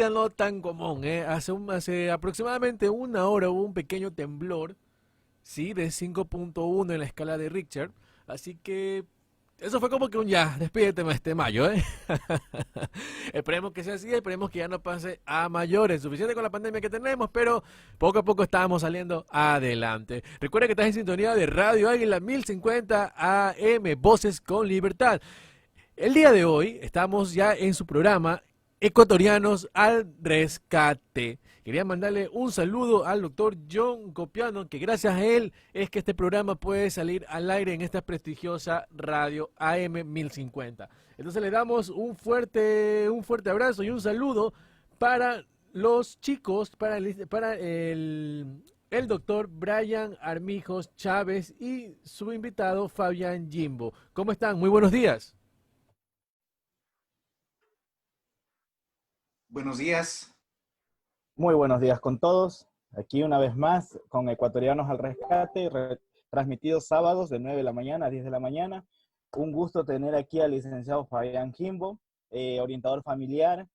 día no tan común, ¿eh? Hace aproximadamente una hora hubo un pequeño temblor, sí, de 5.1 en la escala de Richter. Así que eso fue como que un ya, despídete este mayo, ¿eh? Esperemos que sea así, esperemos que ya no pase a mayores. Suficiente con la pandemia que tenemos, pero poco a poco estamos saliendo adelante. Recuerda que estás en sintonía de Radio Águila 1050 AM, Voces con Libertad. El día de hoy estamos ya en su programa Ecuatorianos al Rescate. Quería mandarle un saludo al doctor John Copiano, que gracias a él es que este programa puede salir al aire en esta prestigiosa radio AM 1050. Entonces le damos un fuerte abrazo y un saludo para los chicos, el doctor Brian Armijos Chávez y su invitado Fabián Jimbo. ¿Cómo están? Muy buenos días. Buenos días. Muy buenos días con todos. Aquí una vez más con Ecuatorianos al Rescate, transmitidos sábados de 9 de la mañana a 10 de la mañana. Un gusto tener aquí al licenciado Fabián Jimbo, orientador familiar,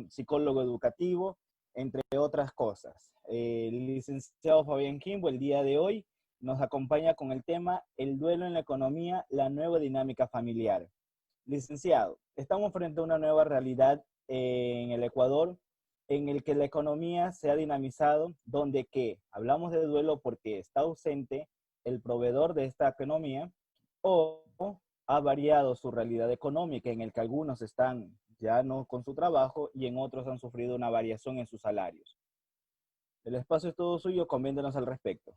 psicólogo educativo, entre otras cosas. El licenciado Fabián Jimbo el día de hoy nos acompaña con el tema El duelo en la economía, la nueva dinámica familiar. Licenciado, estamos frente a una nueva realidad en el Ecuador en el que la economía se ha dinamizado, donde que hablamos de duelo porque está ausente el proveedor de esta economía o ha variado su realidad económica en el que algunos están ya no con su trabajo y en otros han sufrido una variación en sus salarios. El espacio es todo suyo, coméntenos al respecto.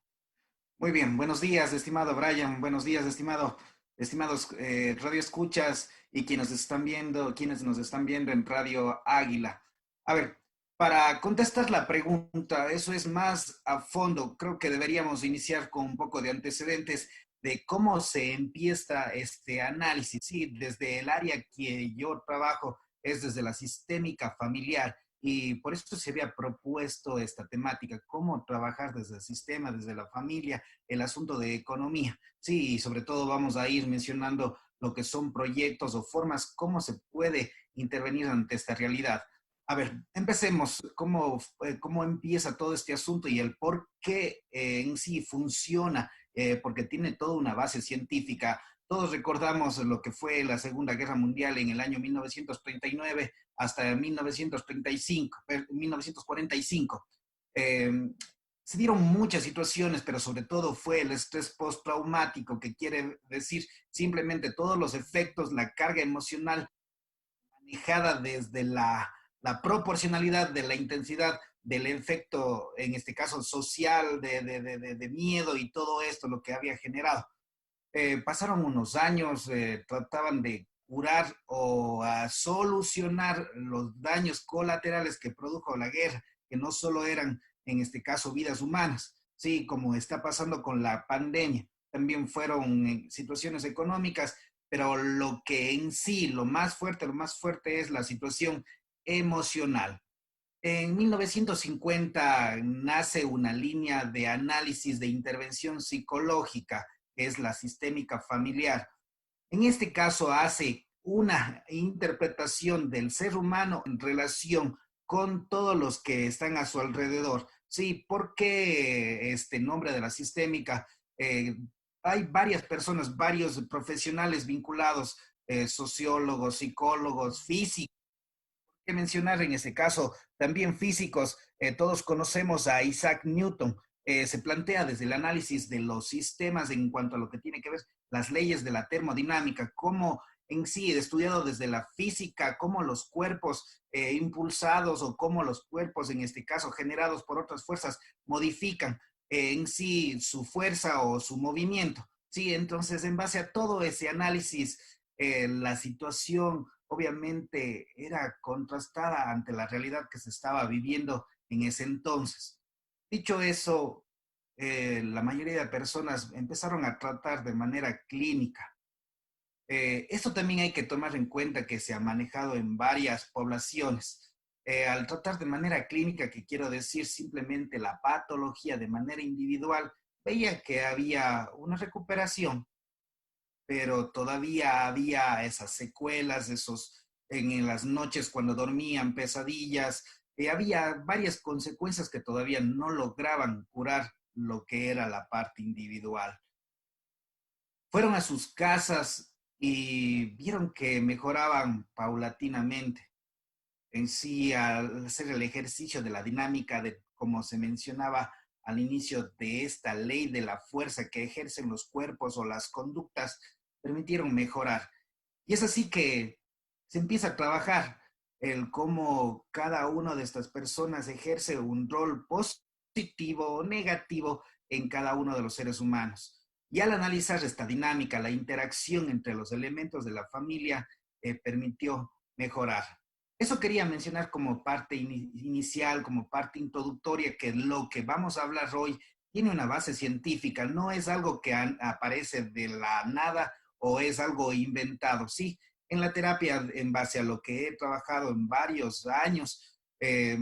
Muy bien, buenos días, estimado Brian, buenos días, estimados radio escuchas y quienes nos están viendo en Radio Águila. A ver, para contestar la pregunta, eso es más a fondo, creo que deberíamos iniciar con un poco de antecedentes de cómo se empieza este análisis. Sí, desde el área que yo trabajo es desde la sistémica familiar. Y por eso se había propuesto esta temática, cómo trabajar desde el sistema, desde la familia, el asunto de economía. Sí, y sobre todo vamos a ir mencionando lo que son proyectos o formas, cómo se puede intervenir ante esta realidad. A ver, empecemos. ¿Cómo empieza todo este asunto y el por qué en sí funciona? Porque tiene toda una base científica. Todos recordamos lo que fue la Segunda Guerra Mundial en el año 1939 hasta 1935, 1945. Eh, Se dieron muchas situaciones, pero sobre todo fue el estrés postraumático, que quiere decir simplemente todos los efectos, la carga emocional manejada desde la proporcionalidad de la intensidad del efecto, en este caso social, de miedo y todo esto, lo que había generado. Pasaron unos años, trataban de curar o a solucionar los daños colaterales que produjo la guerra, que no solo eran, en este caso, vidas humanas, sí, como está pasando con la pandemia, también fueron situaciones económicas, pero lo que en sí, lo más fuerte es la situación emocional. En 1950 nace una línea de análisis de intervención psicológica, que es la sistémica familiar. En este caso hace una interpretación del ser humano en relación con todos los que están a su alrededor. Sí, ¿por qué este nombre de la sistémica? Eh, Hay varias personas, varios profesionales vinculados, sociólogos, psicólogos, físicos, que mencionar en ese caso, también físicos. Todos conocemos a Isaac Newton. Se plantea desde el análisis de los sistemas en cuanto a lo que tiene que ver las leyes de la termodinámica, cómo en sí, estudiado desde la física, cómo los cuerpos impulsados o cómo los cuerpos, en este caso, generados por otras fuerzas, modifican en sí su fuerza o su movimiento. Sí, entonces, en base a todo ese análisis, la situación obviamente era contrastada ante la realidad que se estaba viviendo en ese entonces. Dicho eso, la mayoría de personas empezaron a tratar de manera clínica. Esto también hay que tomar en cuenta que se ha manejado en varias poblaciones. Al tratar de manera clínica, que quiero decir simplemente la patología de manera individual, veía que había una recuperación, pero todavía había esas secuelas, esos en las noches cuando dormían, pesadillas. Había varias consecuencias que todavía no lograban curar lo que era la parte individual. Fueron a sus casas y vieron que mejoraban paulatinamente. En sí, al hacer el ejercicio de la dinámica de, como se mencionaba al inicio, de esta ley de la fuerza que ejercen los cuerpos o las conductas, permitieron mejorar. Y es así que se empieza a trabajar el cómo cada una de estas personas ejerce un rol positivo o negativo en cada uno de los seres humanos. Y al analizar esta dinámica, la interacción entre los elementos de la familia permitió mejorar. Eso quería mencionar como parte inicial, como parte introductoria, que lo que vamos a hablar hoy tiene una base científica, no es algo que aparece de la nada o es algo inventado. Sí, en la terapia, en base a lo que he trabajado en varios años, he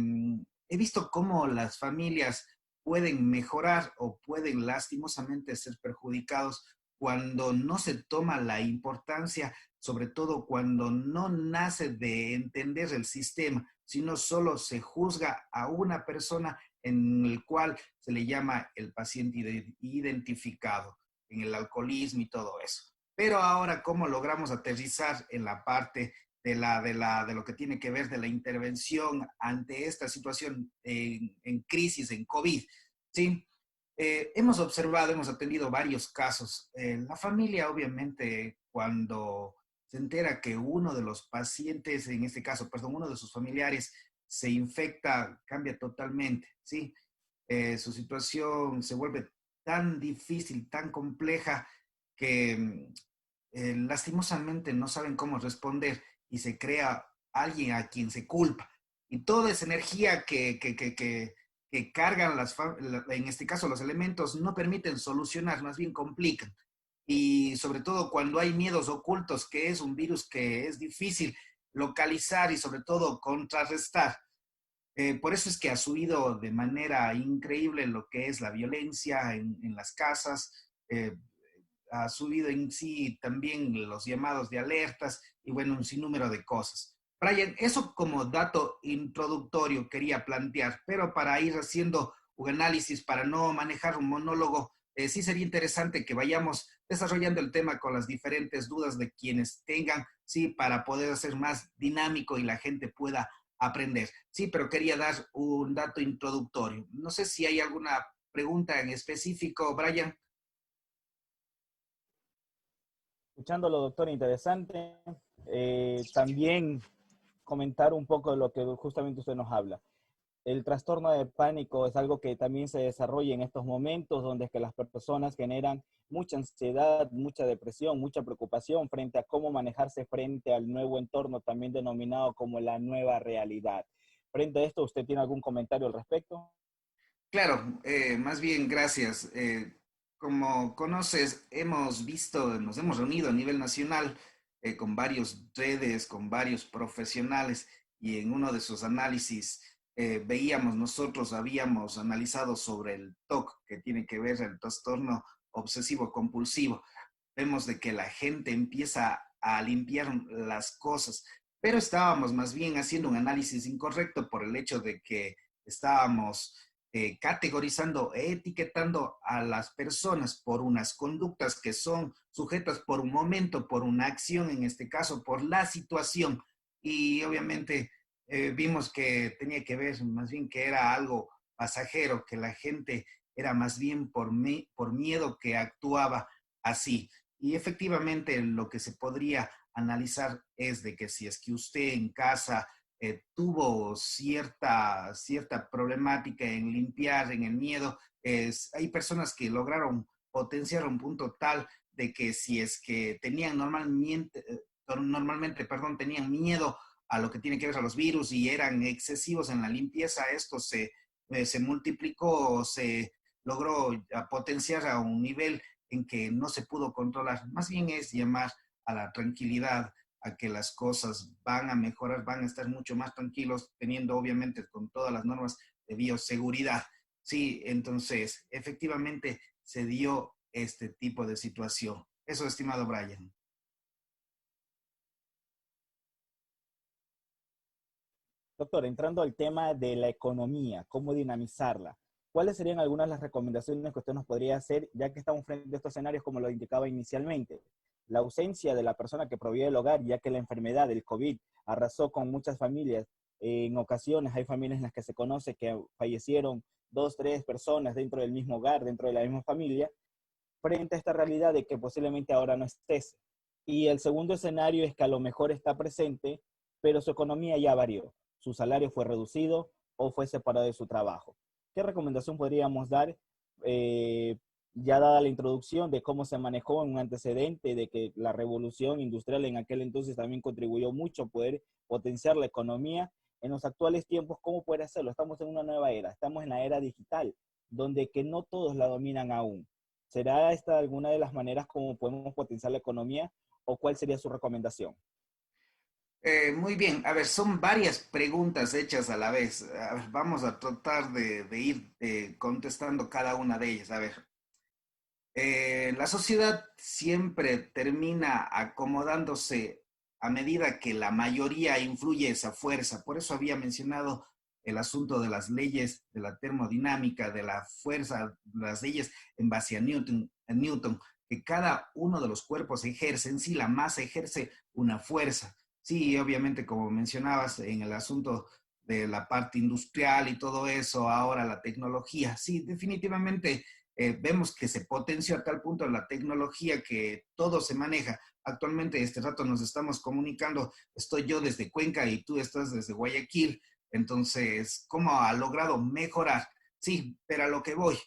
visto cómo las familias pueden mejorar o pueden lastimosamente ser perjudicados cuando no se toma la importancia, sobre todo cuando no nace de entender el sistema, sino solo se juzga a una persona en el cual se le llama el paciente identificado, en el alcoholismo y todo eso. Pero ahora, ¿cómo logramos aterrizar en la parte de lo que tiene que ver de la intervención ante esta situación en crisis, en COVID? ¿Sí? Hemos observado, hemos atendido varios casos. La familia, obviamente, cuando se entera que uno de los pacientes, en este caso, perdón, uno de sus familiares se infecta, cambia totalmente, ¿sí? Su situación se vuelve tan difícil, tan compleja, que lastimosamente no saben cómo responder y se crea alguien a quien se culpa. Y toda esa energía que cargan en este caso los elementos no permiten solucionar, más bien complican. Y sobre todo cuando hay miedos ocultos, que es un virus que es difícil localizar y sobre todo contrarrestar. Por eso es que ha subido de manera increíble lo que es la violencia en las casas, ha subido en sí también los llamados de alertas y bueno, un sinnúmero de cosas. Brian, eso como dato introductorio quería plantear, pero para ir haciendo un análisis, para no manejar un monólogo, sí sería interesante que vayamos desarrollando el tema con las diferentes dudas de quienes tengan, sí, para poder hacer más dinámico y la gente pueda aprender. Sí, pero quería dar un dato introductorio. No sé si hay alguna pregunta en específico, Brian. Escuchándolo, doctor, interesante. También comentar un poco de lo que justamente usted nos habla. El trastorno de pánico es algo que también se desarrolla en estos momentos donde es que las personas generan mucha ansiedad, mucha depresión, mucha preocupación frente a cómo manejarse frente al nuevo entorno, también denominado como la nueva realidad. Frente a esto, ¿usted tiene algún comentario al respecto? Claro, más bien gracias. Como conoces, hemos visto, nos hemos reunido a nivel nacional con varios redes, con varios profesionales y en uno de sus análisis veíamos, nosotros habíamos analizado sobre el TOC, que tiene que ver el trastorno obsesivo compulsivo. Vemos de que la gente empieza a limpiar las cosas, pero estábamos más bien haciendo un análisis incorrecto por el hecho de que estábamos categorizando, etiquetando a las personas por unas conductas que son sujetas por un momento, por una acción, en este caso, por la situación. Y obviamente vimos que tenía que ver más bien que era algo pasajero, que la gente era más bien por miedo que actuaba así. Y efectivamente lo que se podría analizar es de que si es que usted en casa tuvo cierta problemática en limpiar, en el miedo, hay personas que lograron potenciar un punto tal de que si es que tenían normalmente, perdón, tenían miedo a lo que tiene que ver a los virus y eran excesivos en la limpieza, esto se multiplicó, se logró potenciar a un nivel en que no se pudo controlar. Más bien es llamar a la tranquilidad, a que las cosas van a mejorar, van a estar mucho más tranquilos, teniendo obviamente con todas las normas de bioseguridad. Sí, entonces, efectivamente se dio este tipo de situación. Eso, estimado Brian. Doctor, entrando al tema de la economía, cómo dinamizarla, ¿cuáles serían algunas de las recomendaciones que usted nos podría hacer, ya que estamos frente a estos escenarios como lo indicaba inicialmente? La ausencia de la persona que provee el hogar, ya que la enfermedad del COVID arrasó con muchas familias. En ocasiones hay familias en las que se conoce que fallecieron dos, tres personas dentro del mismo hogar, dentro de la misma familia, frente a esta realidad de que posiblemente ahora no estés. Y el segundo escenario es que a lo mejor está presente, pero su economía ya varió. Su salario fue reducido o fue separado de su trabajo. ¿Qué recomendación podríamos dar, ya dada la introducción de cómo se manejó en un antecedente de que la revolución industrial en aquel entonces también contribuyó mucho a poder potenciar la economía? En los actuales tiempos, ¿cómo puede hacerlo? Estamos en una nueva era, estamos en la era digital, donde que no todos la dominan aún. ¿Será esta alguna de las maneras como podemos potenciar la economía o cuál sería su recomendación? Muy bien, a ver, son varias preguntas hechas a la vez. A ver, vamos a tratar de ir contestando cada una de ellas. A ver, la sociedad siempre termina acomodándose a medida que la mayoría influye esa fuerza. Por eso había mencionado el asunto de las leyes de la termodinámica, de la fuerza, las leyes en base a Newton, que cada uno de los cuerpos ejerce en sí, la masa ejerce una fuerza. Sí, obviamente, como mencionabas en el asunto de la parte industrial y todo eso, ahora la tecnología, sí, definitivamente vemos que se potenció a tal punto la tecnología que todo se maneja. Actualmente, este rato nos estamos comunicando, estoy yo desde Cuenca y tú estás desde Guayaquil, entonces, ¿cómo ha logrado mejorar? Sí, pero a lo que voy,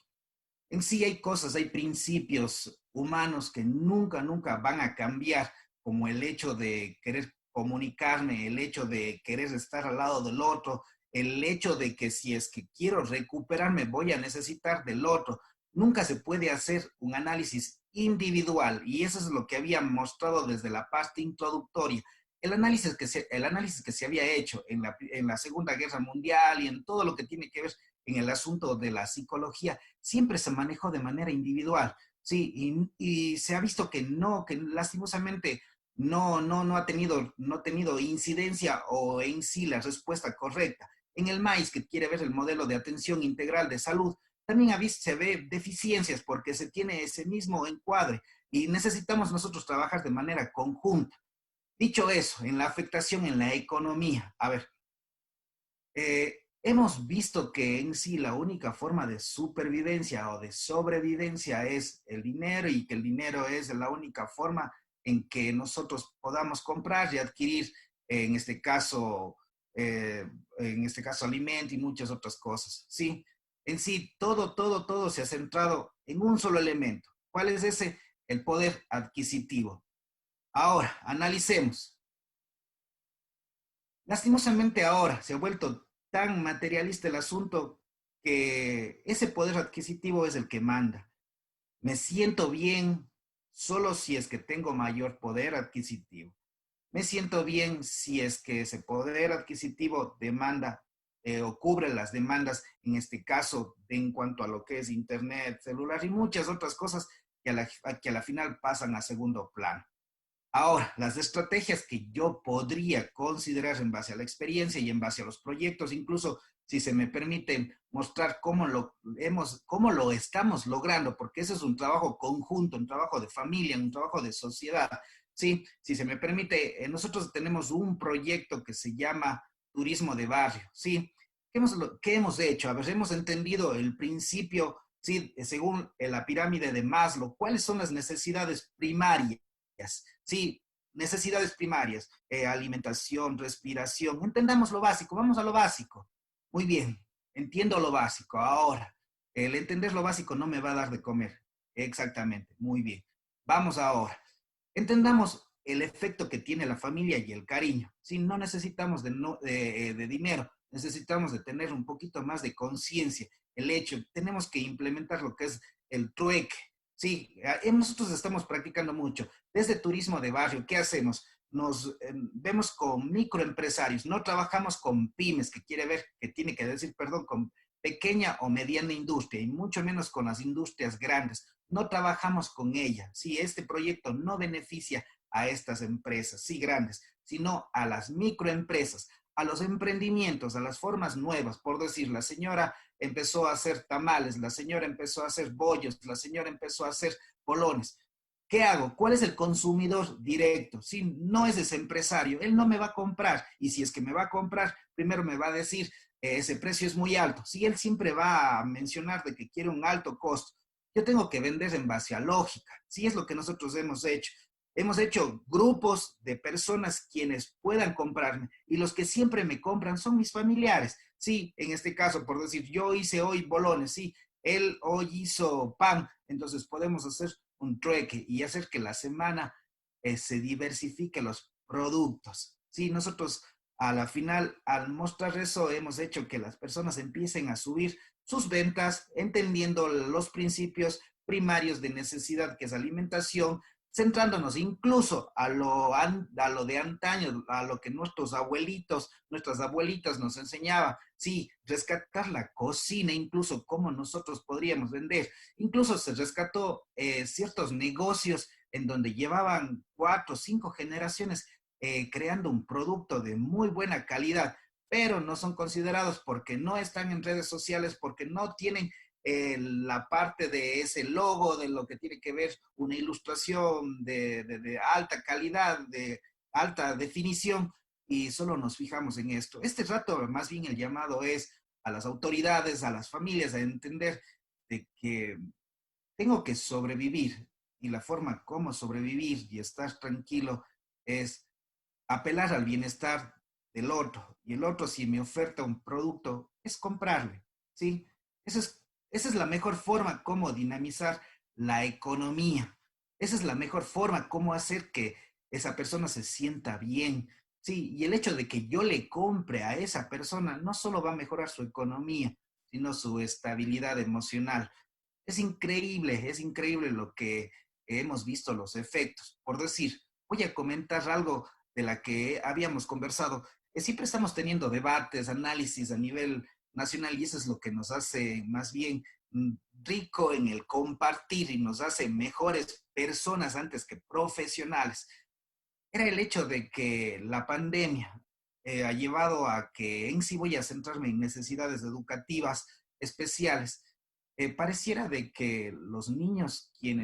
en sí hay cosas, hay principios humanos que nunca, nunca van a cambiar, como el hecho de querer comunicarme, el hecho de querer estar al lado del otro, el hecho de que si es que quiero recuperarme voy a necesitar del otro. Nunca se puede hacer un análisis individual y eso es lo que había mostrado desde la parte introductoria. El análisis que se había hecho en la Segunda Guerra Mundial y en todo lo que tiene que ver en el asunto de la psicología siempre se manejó de manera individual, sí, y se ha visto que no, que lastimosamente no ha tenido incidencia o en sí la respuesta correcta. En el MAIS, que quiere ver el modelo de atención integral de salud, también se ve deficiencias porque se tiene ese mismo encuadre y necesitamos nosotros trabajar de manera conjunta. Dicho eso, en la afectación en la economía, a ver, hemos visto que en sí la única forma de supervivencia o de sobrevivencia es el dinero y que el dinero es la única forma en que nosotros podamos comprar y adquirir, en este caso, eh, alimento y muchas otras cosas. Sí, en sí todo se ha centrado en un solo elemento. ¿Cuál es ese? El poder adquisitivo. Ahora, analicemos. Lastimosamente ahora se ha vuelto tan materialista el asunto que ese poder adquisitivo es el que manda. Me siento bien solo si es que tengo mayor poder adquisitivo. Me siento bien si es que ese poder adquisitivo demanda o cubre las demandas, en este caso, en cuanto a lo que es internet, celular y muchas otras cosas que a la final pasan a segundo plano. Ahora, las estrategias que yo podría considerar en base a la experiencia y en base a los proyectos, incluso si se me permite mostrar cómo lo estamos logrando, porque ese es un trabajo conjunto, un trabajo de familia, un trabajo de sociedad. Sí, si se me permite, nosotros tenemos un proyecto que se llama Turismo de Barrio. Sí, ¿qué hemos hecho? A ver, hemos entendido el principio, sí, según la pirámide de Maslow, cuáles son las necesidades primarias. Sí, necesidades primarias, alimentación, respiración. Entendamos lo básico, vamos a lo básico. Muy bien, entiendo lo básico. Ahora, el entender lo básico no me va a dar de comer. Exactamente, muy bien. Vamos ahora. Entendamos el efecto que tiene la familia y el cariño. Sí, no necesitamos de dinero, necesitamos de tener un poquito más de conciencia. El hecho, tenemos que implementar lo que es el trueque. Sí, nosotros estamos practicando mucho. Desde turismo de barrio, ¿qué hacemos? Nos vemos con microempresarios, no trabajamos con pymes, que tiene que decir, perdón, con pequeña o mediana industria y mucho menos con las industrias grandes. No trabajamos con ella. Sí, este proyecto no beneficia a estas empresas, sí, grandes, sino a las microempresas. a los emprendimientos, a las formas nuevas. Por decir, la señora empezó a hacer tamales, la señora empezó a hacer bollos, la señora empezó a hacer bolones. ¿Qué hago? ¿Cuál es el consumidor directo? Si no es ese empresario, él no me va a comprar. Y si es que me va a comprar, primero me va a decir, ese precio es muy alto. Si él siempre va a mencionar de que quiere un alto costo, yo tengo que vender en base a lógica. Sí, es lo que nosotros hemos hecho. Hemos hecho grupos de personas quienes puedan comprarme y los que siempre me compran son mis familiares. Sí, en este caso, por decir, yo hice hoy bolones, sí, él hoy hizo pan, entonces podemos hacer un trueque y hacer que la semana se diversifique los productos. Sí, nosotros a la final, al mostrar eso, hemos hecho que las personas empiecen a subir sus ventas, entendiendo los principios primarios de necesidad, que es alimentación, centrándonos incluso a lo de antaño, a lo que nuestros abuelitos, nuestras abuelitas nos enseñaban. Sí, rescatar la cocina, incluso cómo nosotros podríamos vender. Incluso se rescató ciertos negocios en donde llevaban 4 o 5 generaciones creando un producto de muy buena calidad, pero no son considerados porque no están en redes sociales, porque no tienen la parte de ese logo, de lo que tiene que ver una ilustración de alta calidad, de alta definición, y solo nos fijamos en esto. Este rato, más bien el llamado es a las autoridades, a las familias, a entender de que tengo que sobrevivir y la forma como sobrevivir y estar tranquilo es apelar al bienestar del otro. Y el otro, si me oferta un producto, es comprarle, ¿sí? Esa es, esa es la mejor forma como dinamizar la economía. Esa es la mejor forma como hacer que esa persona se sienta bien. Sí, y el hecho de que yo le compre a esa persona no solo va a mejorar su economía, sino su estabilidad emocional. Es increíble lo que hemos visto los efectos. Por decir, voy a comentar algo de la que habíamos conversado. Siempre estamos teniendo debates, análisis a nivel nacional y eso es lo que nos hace más bien rico en el compartir y nos hace mejores personas antes que profesionales. Era el hecho de que la pandemia ha llevado a que en sí voy a centrarme en necesidades educativas especiales. Pareciera de que los niños y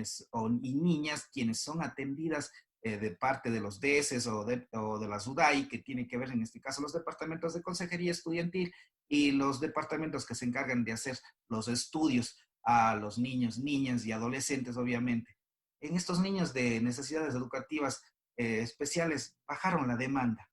niñas quienes son atendidas de parte de los DESES o de la SUDAI, que tiene que ver en este caso los departamentos de consejería estudiantil y los departamentos que se encargan de hacer los estudios a los niños, niñas y adolescentes, obviamente. En estos niños de necesidades educativas especiales bajaron la demanda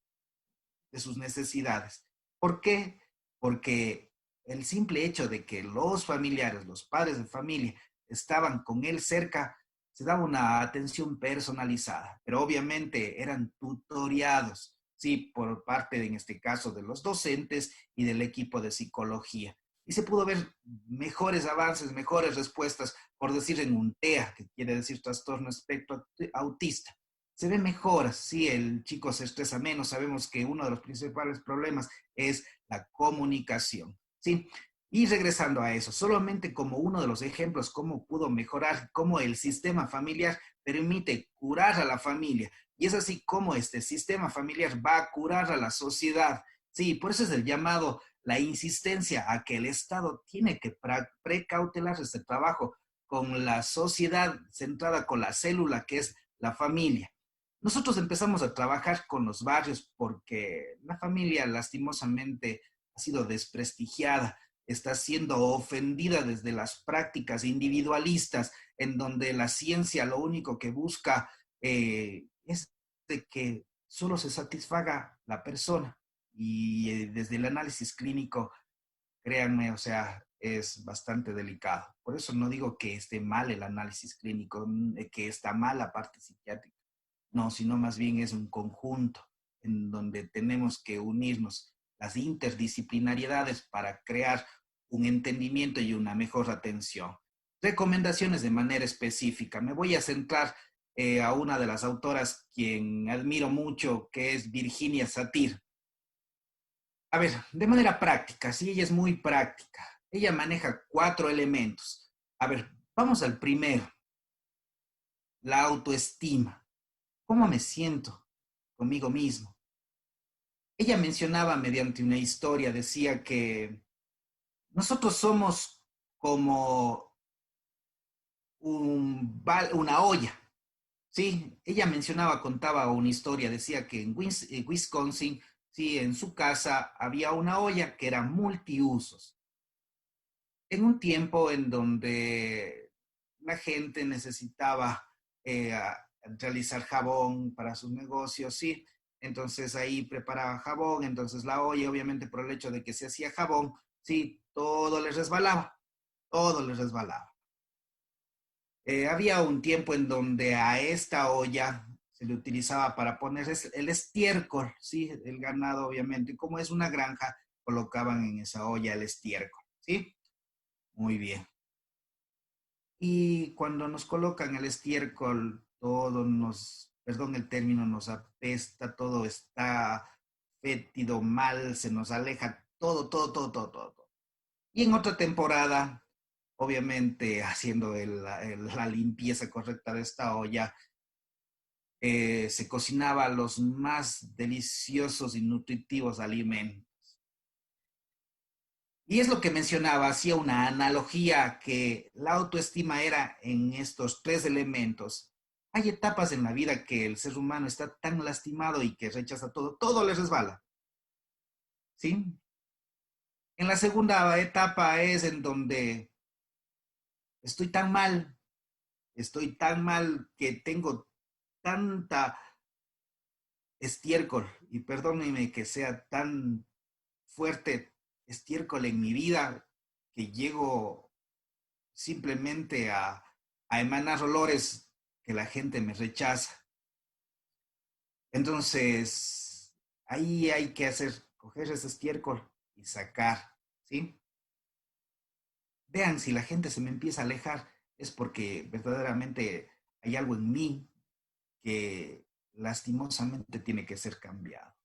de sus necesidades. ¿Por qué? Porque el simple hecho de que los familiares, los padres de familia, estaban con él cerca, se daba una atención personalizada, pero obviamente eran tutoriados, sí, por parte, en este caso, de los docentes y del equipo de psicología. Y se pudo ver mejores avances, mejores respuestas, por decir en un TEA, que quiere decir trastorno espectro autista. Se ve mejoras, sí, el chico se estresa menos, sabemos que uno de los principales problemas es la comunicación, ¿sí? Y regresando a eso, solamente como uno de los ejemplos, cómo pudo mejorar, cómo el sistema familiar permite curar a la familia. Y es así como este sistema familiar va a curar a la sociedad. Sí, por eso es el llamado, la insistencia a que el Estado tiene que precautelar este trabajo con la sociedad centrada con la célula que es la familia. Nosotros empezamos a trabajar con los barrios porque la familia lastimosamente ha sido desprestigiada, está siendo ofendida desde las prácticas individualistas, en donde la ciencia lo único que busca es de que solo se satisfaga la persona. Y desde el análisis clínico, créanme, o sea, es bastante delicado. Por eso no digo que esté mal el análisis clínico, que está mal la parte psiquiátrica. No, sino más bien es un conjunto en donde tenemos que unirnos las interdisciplinariedades para crear un entendimiento y una mejor atención. Recomendaciones de manera específica. Me voy a centrar a una de las autoras quien admiro mucho, que es Virginia Satir. A ver, de manera práctica, sí, ella es muy práctica. Ella maneja 4 elementos. A ver, vamos al primero, la autoestima. ¿Cómo me siento conmigo mismo? ella mencionaba mediante una historia, decía que nosotros somos como una olla, ¿sí? Ella mencionaba, contaba una historia, decía que en Wisconsin, sí, en su casa había una olla que era multiusos. En un tiempo en donde la gente necesitaba realizar jabón para sus negocios, sí. Entonces ahí preparaba jabón, entonces la olla, obviamente por el hecho de que se hacía jabón, sí, todo les resbalaba. Había un tiempo en donde a esta olla se le utilizaba para poner el estiércol, sí, el ganado obviamente, y como es una granja, colocaban en esa olla el estiércol, sí, muy bien. Y cuando nos colocan el estiércol, todo nos, perdón el término, nos apesta, todo está fétido, mal, se nos aleja, todo. Y en otra temporada, obviamente haciendo la limpieza correcta de esta olla, se cocinaba los más deliciosos y nutritivos alimentos. Y es lo que mencionaba, hacía una analogía que la autoestima era en estos tres elementos. Hay etapas en la vida que el ser humano está tan lastimado y que rechaza todo le resbala, ¿sí? En la segunda etapa es en donde estoy estoy tan mal que tengo tanta estiércol, y perdónenme que sea tan fuerte estiércol en mi vida, que llego simplemente a emanar olores que la gente me rechaza. Entonces, ahí hay que coger ese estiércol y sacar, ¿sí? Vean, si la gente se me empieza a alejar, es porque verdaderamente hay algo en mí que lastimosamente tiene que ser cambiado.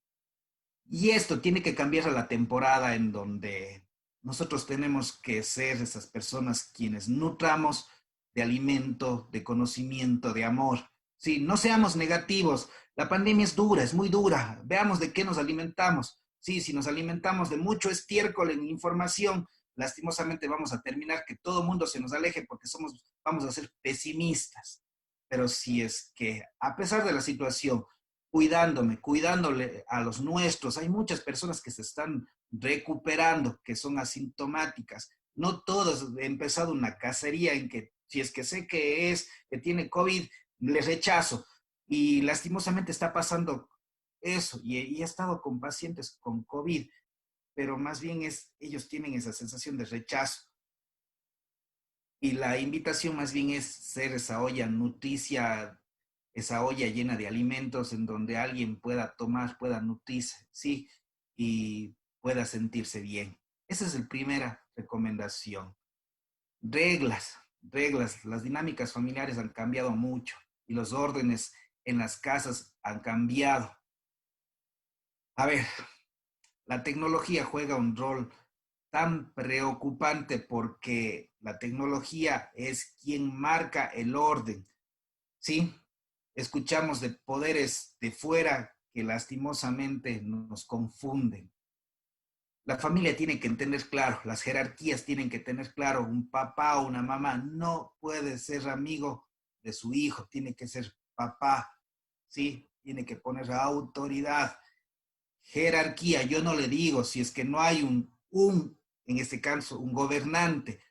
Y esto tiene que cambiar a la temporada en donde nosotros tenemos que ser esas personas quienes nutramos de alimento, de conocimiento, de amor. Sí, no seamos negativos. La pandemia es dura, es muy dura. Veamos de qué nos alimentamos. Sí, si nos alimentamos de mucho estiércol en información, lastimosamente vamos a terminar que todo el mundo se nos aleje porque vamos a ser pesimistas. Pero si es que a pesar de la situación, cuidándole a los nuestros. Hay muchas personas que se están recuperando, que son asintomáticas. No todos he empezado una cacería en que si es que sé que tiene COVID, le rechazo. Y lastimosamente está pasando eso. Y he estado con pacientes con COVID, pero más bien ellos tienen esa sensación de rechazo. Y la invitación más bien es ser esa olla nutricia, esa olla llena de alimentos en donde alguien pueda tomar, pueda nutrirse, ¿sí? Y pueda sentirse bien. Esa es la primera recomendación. Reglas. Las dinámicas familiares han cambiado mucho y los órdenes en las casas han cambiado. A ver, la tecnología juega un rol tan preocupante porque la tecnología es quien marca el orden, ¿sí? Escuchamos de poderes de fuera que lastimosamente nos confunden. La familia tiene que entender claro, las jerarquías tienen que tener claro, un papá o una mamá no puede ser amigo de su hijo, tiene que ser papá, ¿sí? Tiene que poner autoridad, jerarquía. Yo no le digo si es que no hay en este caso, un gobernante,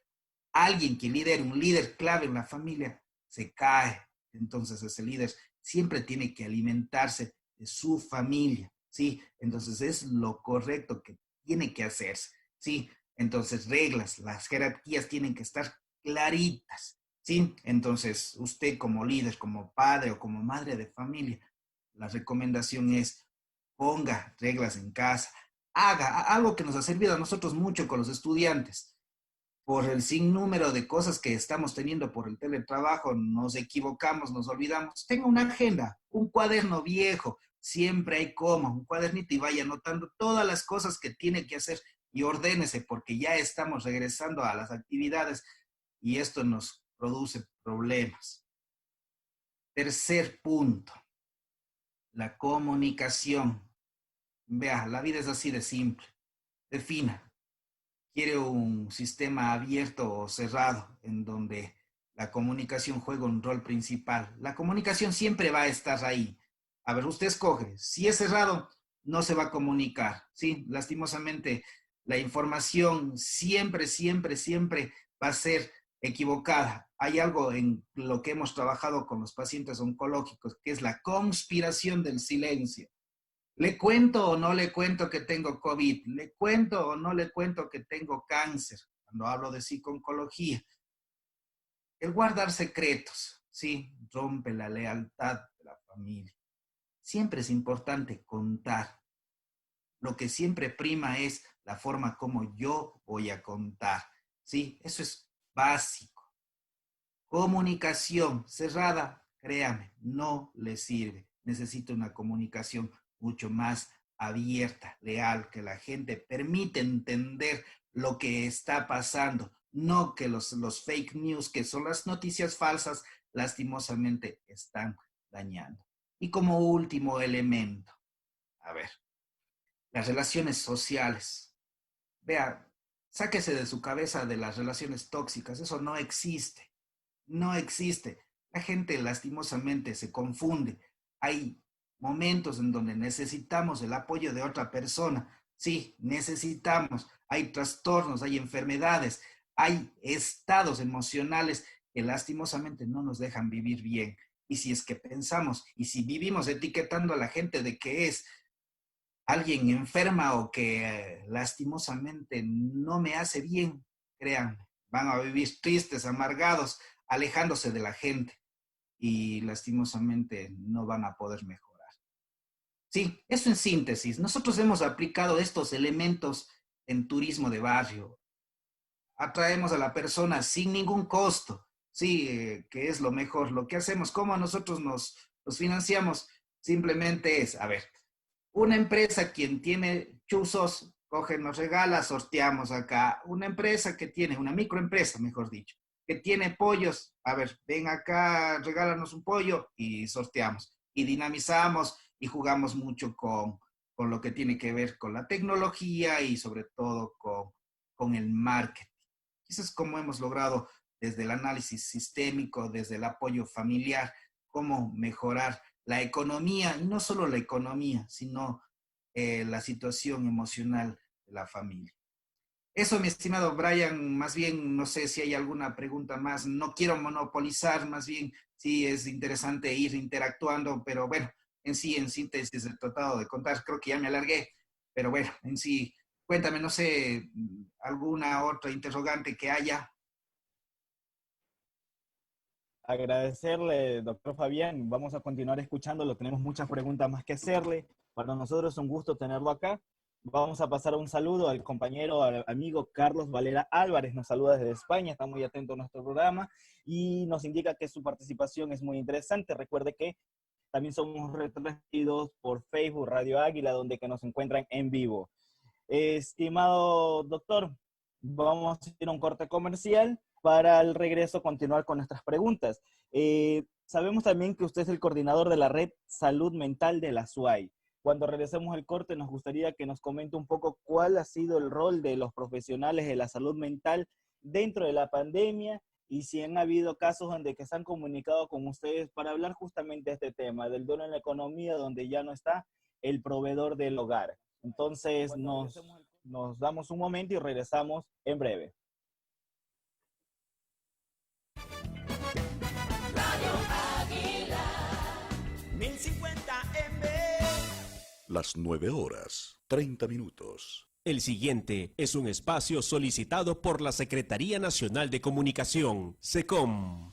alguien que lidere, un líder clave en la familia, se cae. Entonces ese líder siempre tiene que alimentarse de su familia, ¿sí? Entonces es lo correcto que tiene que hacerse, ¿sí? Entonces reglas, las jerarquías tienen que estar claritas, ¿sí? Entonces usted como líder, como padre o como madre de familia, la recomendación es ponga reglas en casa, haga algo que nos ha servido a nosotros mucho con los estudiantes por el sinnúmero de cosas que estamos teniendo por el teletrabajo, nos equivocamos, nos olvidamos. Tenga una agenda, un cuaderno viejo, siempre hay como, un cuadernito y vaya anotando todas las cosas que tiene que hacer y ordénese porque ya estamos regresando a las actividades y esto nos produce problemas. Tercer punto, la comunicación. Vea, la vida es así de simple. Defina. ¿Quiere un sistema abierto o cerrado en donde la comunicación juega un rol principal? La comunicación siempre va a estar ahí. A ver, usted escoge. Si es cerrado, no se va a comunicar. Sí, lastimosamente, la información siempre, siempre, siempre va a ser equivocada. Hay algo en lo que hemos trabajado con los pacientes oncológicos, que es la conspiración del silencio. ¿Le cuento o no le cuento que tengo COVID? ¿Le cuento o no le cuento que tengo cáncer? Cuando hablo de psico-oncología. El guardar secretos, sí, rompe la lealtad de la familia. Siempre es importante contar. Lo que siempre prima es la forma como yo voy a contar. Sí, eso es básico. Comunicación cerrada, créame, no le sirve. Necesita una comunicación mucho más abierta, leal, que la gente permite entender lo que está pasando, no que los fake news, que son las noticias falsas, lastimosamente están dañando. Y como último elemento, a ver, las relaciones sociales. Vea, sáquese de su cabeza de las relaciones tóxicas, eso no existe, no existe. La gente lastimosamente se confunde. Hay momentos en donde necesitamos el apoyo de otra persona. Sí, necesitamos. Hay trastornos, hay enfermedades, hay estados emocionales que lastimosamente no nos dejan vivir bien. Y si es que pensamos y si vivimos etiquetando a la gente de que es alguien enferma o que lastimosamente no me hace bien, créanme, van a vivir tristes, amargados, alejándose de la gente y lastimosamente no van a poder mejorar. Sí, eso en síntesis. Nosotros hemos aplicado estos elementos en turismo de barrio. Atraemos a la persona sin ningún costo. Sí, que es lo mejor. Lo que hacemos, cómo nosotros nos financiamos, simplemente es, a ver, una empresa quien tiene chuzos, coge, nos regala, sorteamos acá. Una empresa que tiene, una microempresa, mejor dicho, que tiene pollos, a ver, ven acá, regálanos un pollo y sorteamos. Y dinamizamos y jugamos mucho con lo que tiene que ver con la tecnología y sobre todo con el marketing. Eso es como hemos logrado desde el análisis sistémico, desde el apoyo familiar, cómo mejorar la economía, y no solo la economía, sino la situación emocional de la familia. Eso, mi estimado Brian, más bien no sé si hay alguna pregunta más, no quiero monopolizar, más bien sí es interesante ir interactuando, pero bueno, en sí, en síntesis, he tratado de contar, creo que ya me alargué, pero bueno, en sí, cuéntame, no sé, alguna otra interrogante que haya. Agradecerle, doctor Fabián. Vamos a continuar escuchándolo. Tenemos muchas preguntas más que hacerle. Para nosotros es un gusto tenerlo acá. Vamos a pasar un saludo al compañero, al amigo Carlos Valera Álvarez. Nos saluda desde España, está muy atento a nuestro programa y nos indica que su participación es muy interesante. Recuerde que también somos retransmitidos por Facebook, Radio Águila, donde que nos encuentran en vivo. Estimado doctor, vamos a ir a un corte comercial para el regreso continuar con nuestras preguntas. Sabemos también que usted es el coordinador de la red Salud Mental de la SUAY. Cuando regresemos al corte, nos gustaría que nos comente un poco cuál ha sido el rol de los profesionales de la salud mental dentro de la pandemia y si han habido casos donde que se han comunicado con ustedes para hablar justamente de este tema, del duelo en la economía, donde ya no está el proveedor del hogar. Entonces, nos damos un momento y regresamos en breve. Radio Águila 1050M. Las 9:30. El siguiente es un espacio solicitado por la Secretaría Nacional de Comunicación, SECOM.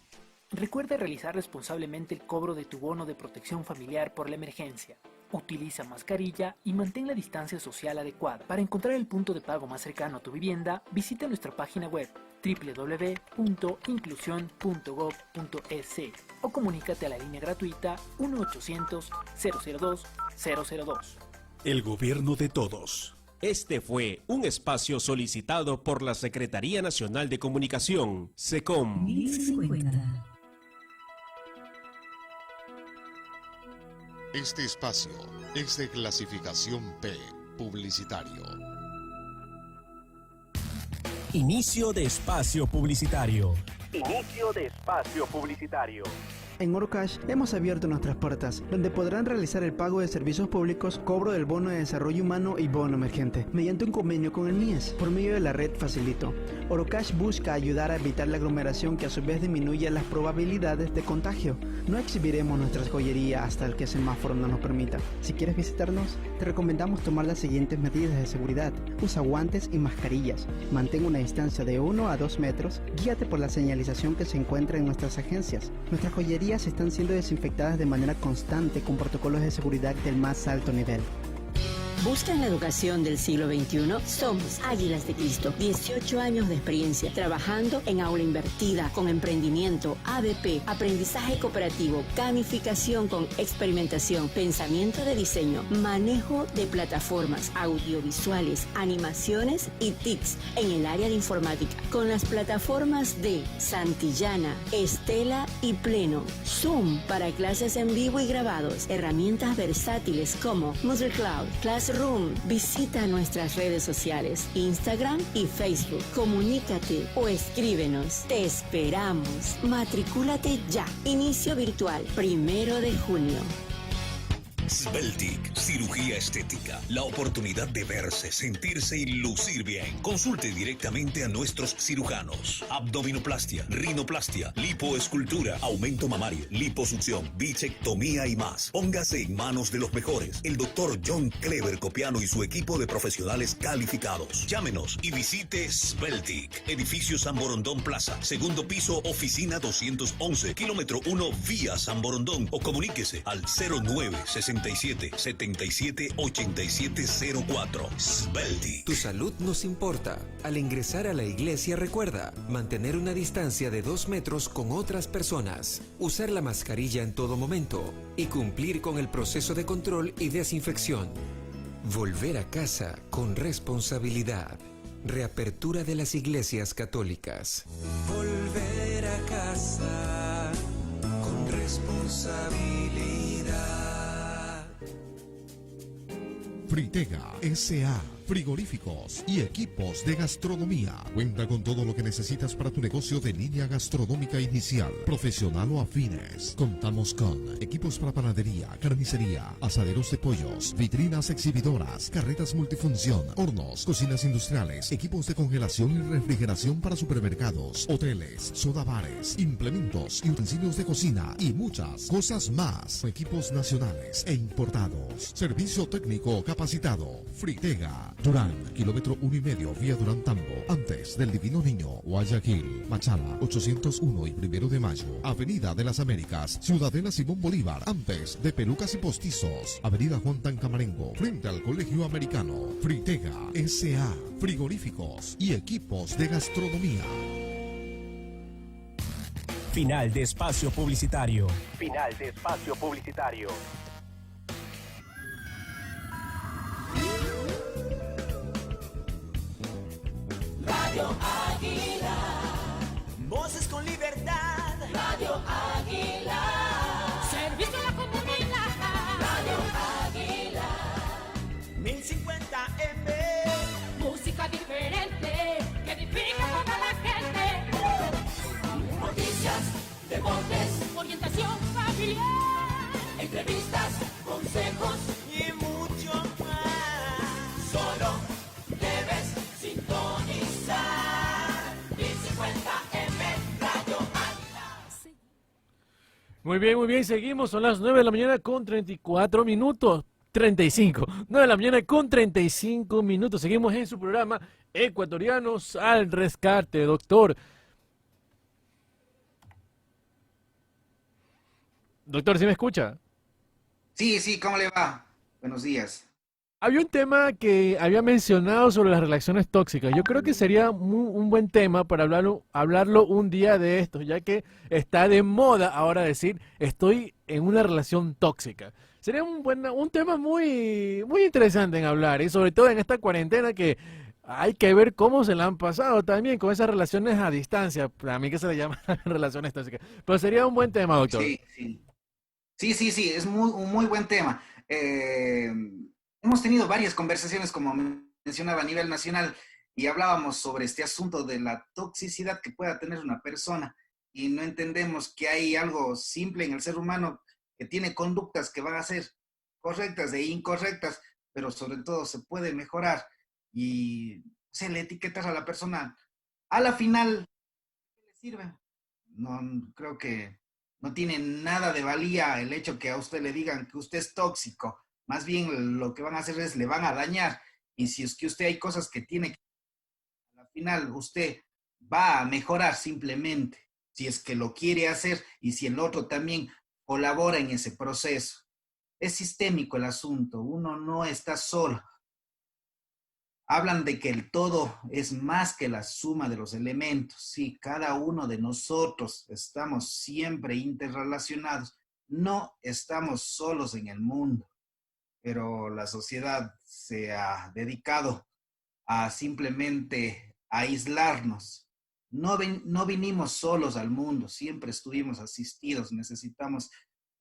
Recuerda realizar responsablemente el cobro de tu bono de protección familiar por la emergencia. Utiliza mascarilla y mantén la distancia social adecuada. Para encontrar el punto de pago más cercano a tu vivienda, visita nuestra página web www.inclusion.gov.es o comunícate a la línea gratuita 1-800-002-002. El gobierno de todos. Este fue un espacio solicitado por la Secretaría Nacional de Comunicación, SECOM. 1050. Este espacio es de clasificación P, publicitario. Inicio de espacio publicitario. Inicio de espacio publicitario. En Orocash hemos abierto nuestras puertas, donde podrán realizar el pago de servicios públicos, cobro del bono de desarrollo humano y bono emergente, mediante un convenio con el MIES, por medio de la red Facilito. Orocash busca ayudar a evitar la aglomeración que a su vez disminuye las probabilidades de contagio. No exhibiremos nuestra joyería hasta el que el semáforo no nos permita. Si quieres visitarnos, te recomendamos tomar las siguientes medidas de seguridad. Usa guantes y mascarillas. Mantén una distancia de 1 a 2 metros. Guíate por la señalización que se encuentra en nuestras agencias. Nuestras joyerías están siendo desinfectadas de manera constante con protocolos de seguridad del más alto nivel. ¿Buscas la educación del siglo XXI? Somos Águilas de Cristo, 18 años de experiencia trabajando en aula invertida, con emprendimiento, ABP, aprendizaje cooperativo, gamificación con experimentación, pensamiento de diseño, manejo de plataformas audiovisuales, animaciones y TICs en el área de informática, con las plataformas de Santillana, Estela y Pleno, Zoom para clases en vivo y grabados, herramientas versátiles como Moodle Cloud, Classroom. Visita nuestras redes sociales, Instagram y Facebook. Comunícate o escríbenos. Te esperamos. Matricúlate ya. Inicio virtual, 1 de junio. Sveltic, cirugía estética, la oportunidad de verse, sentirse y lucir bien. Consulte directamente a nuestros cirujanos. Abdominoplastia, rinoplastia, lipoescultura, aumento mamario, liposucción, bichectomía y más. Póngase en manos de los mejores. El doctor John Clever Copiano y su equipo de profesionales calificados. Llámenos y visite Sveltic, edificio San Borondón Plaza, segundo piso, oficina 211, kilómetro 1, vía San Borondón, o comuníquese al 0967 77 8704. Sveltic. Tu salud nos importa. Al ingresar a la iglesia, recuerda mantener una distancia de 2 metros con otras personas, usar la mascarilla en todo momento y cumplir con el proceso de control y desinfección. Volver a casa con responsabilidad. Reapertura de las iglesias católicas. Volver a casa con responsabilidad. Fritega S.A. Frigoríficos y equipos de gastronomía. Cuenta con todo lo que necesitas para tu negocio de línea gastronómica inicial, profesional o afines. Contamos con equipos para panadería, carnicería, asaderos de pollos, vitrinas exhibidoras, carretas multifunción, hornos, cocinas industriales, equipos de congelación y refrigeración para supermercados, hoteles, sodabares, implementos y utensilios de cocina y muchas cosas más. Equipos nacionales e importados. Servicio técnico capacitado. Fritega. Durán, kilómetro 1,5, vía Durán Tambo, antes del Divino Niño, Guayaquil, Machala, 801 y 1 de Mayo, Avenida de las Américas, Ciudadela Simón Bolívar, antes de Pelucas y Postizos, Avenida Juan Tancamarengo, frente al Colegio Americano. Fritega, S.A., frigoríficos y equipos de gastronomía. Final de espacio publicitario. Final de espacio publicitario. Radio Águila. Voces con libertad. Radio Águila. Servicio a la comunidad. Radio Águila. 1050M. Música diferente que edifica a toda la gente. Noticias, deportes, orientación familiar, entrevistas, consejos y mucho más. Solo debes sintonizar 1050M Radio Águila. Muy bien, seguimos. Son las 9 de la mañana con 34 minutos. 35. 9 de la mañana con 35 minutos. Seguimos en su programa Ecuatorianos al Rescate, doctor. Doctor, ¿sí me escucha? Sí, ¿cómo le va? Buenos días. Había un tema que había mencionado sobre las relaciones tóxicas. Yo creo que sería un buen tema para hablarlo un día de estos, ya que está de moda ahora decir estoy en una relación tóxica. Sería un tema muy interesante en hablar, y sobre todo en esta cuarentena que hay que ver cómo se la han pasado también con esas relaciones a distancia. A mí que se le llaman relaciones tóxicas. Pero sería un buen tema, doctor. Sí, es un muy buen tema. eh, hemos tenido varias conversaciones, como mencionaba, a nivel nacional, y hablábamos sobre este asunto de la toxicidad que pueda tener una persona, y no entendemos que hay algo simple en el ser humano que tiene conductas que van a ser correctas e incorrectas, pero sobre todo se puede mejorar, y se le etiquetas a la persona. A la final, ¿qué le sirve? No, creo que no tiene nada de valía el hecho que a usted le digan que usted es tóxico. Más bien lo que van a hacer es le van a dañar. Y si es que usted hay cosas que tiene que, al final usted va a mejorar simplemente, si es que lo quiere hacer y si el otro también colabora en ese proceso. Es sistémico el asunto, uno no está solo. Hablan de que el todo es más que la suma de los elementos. Sí, cada uno de nosotros estamos siempre interrelacionados. No estamos solos en el mundo, pero la sociedad se ha dedicado a simplemente aislarnos. No vinimos solos al mundo, siempre estuvimos asistidos. Necesitamos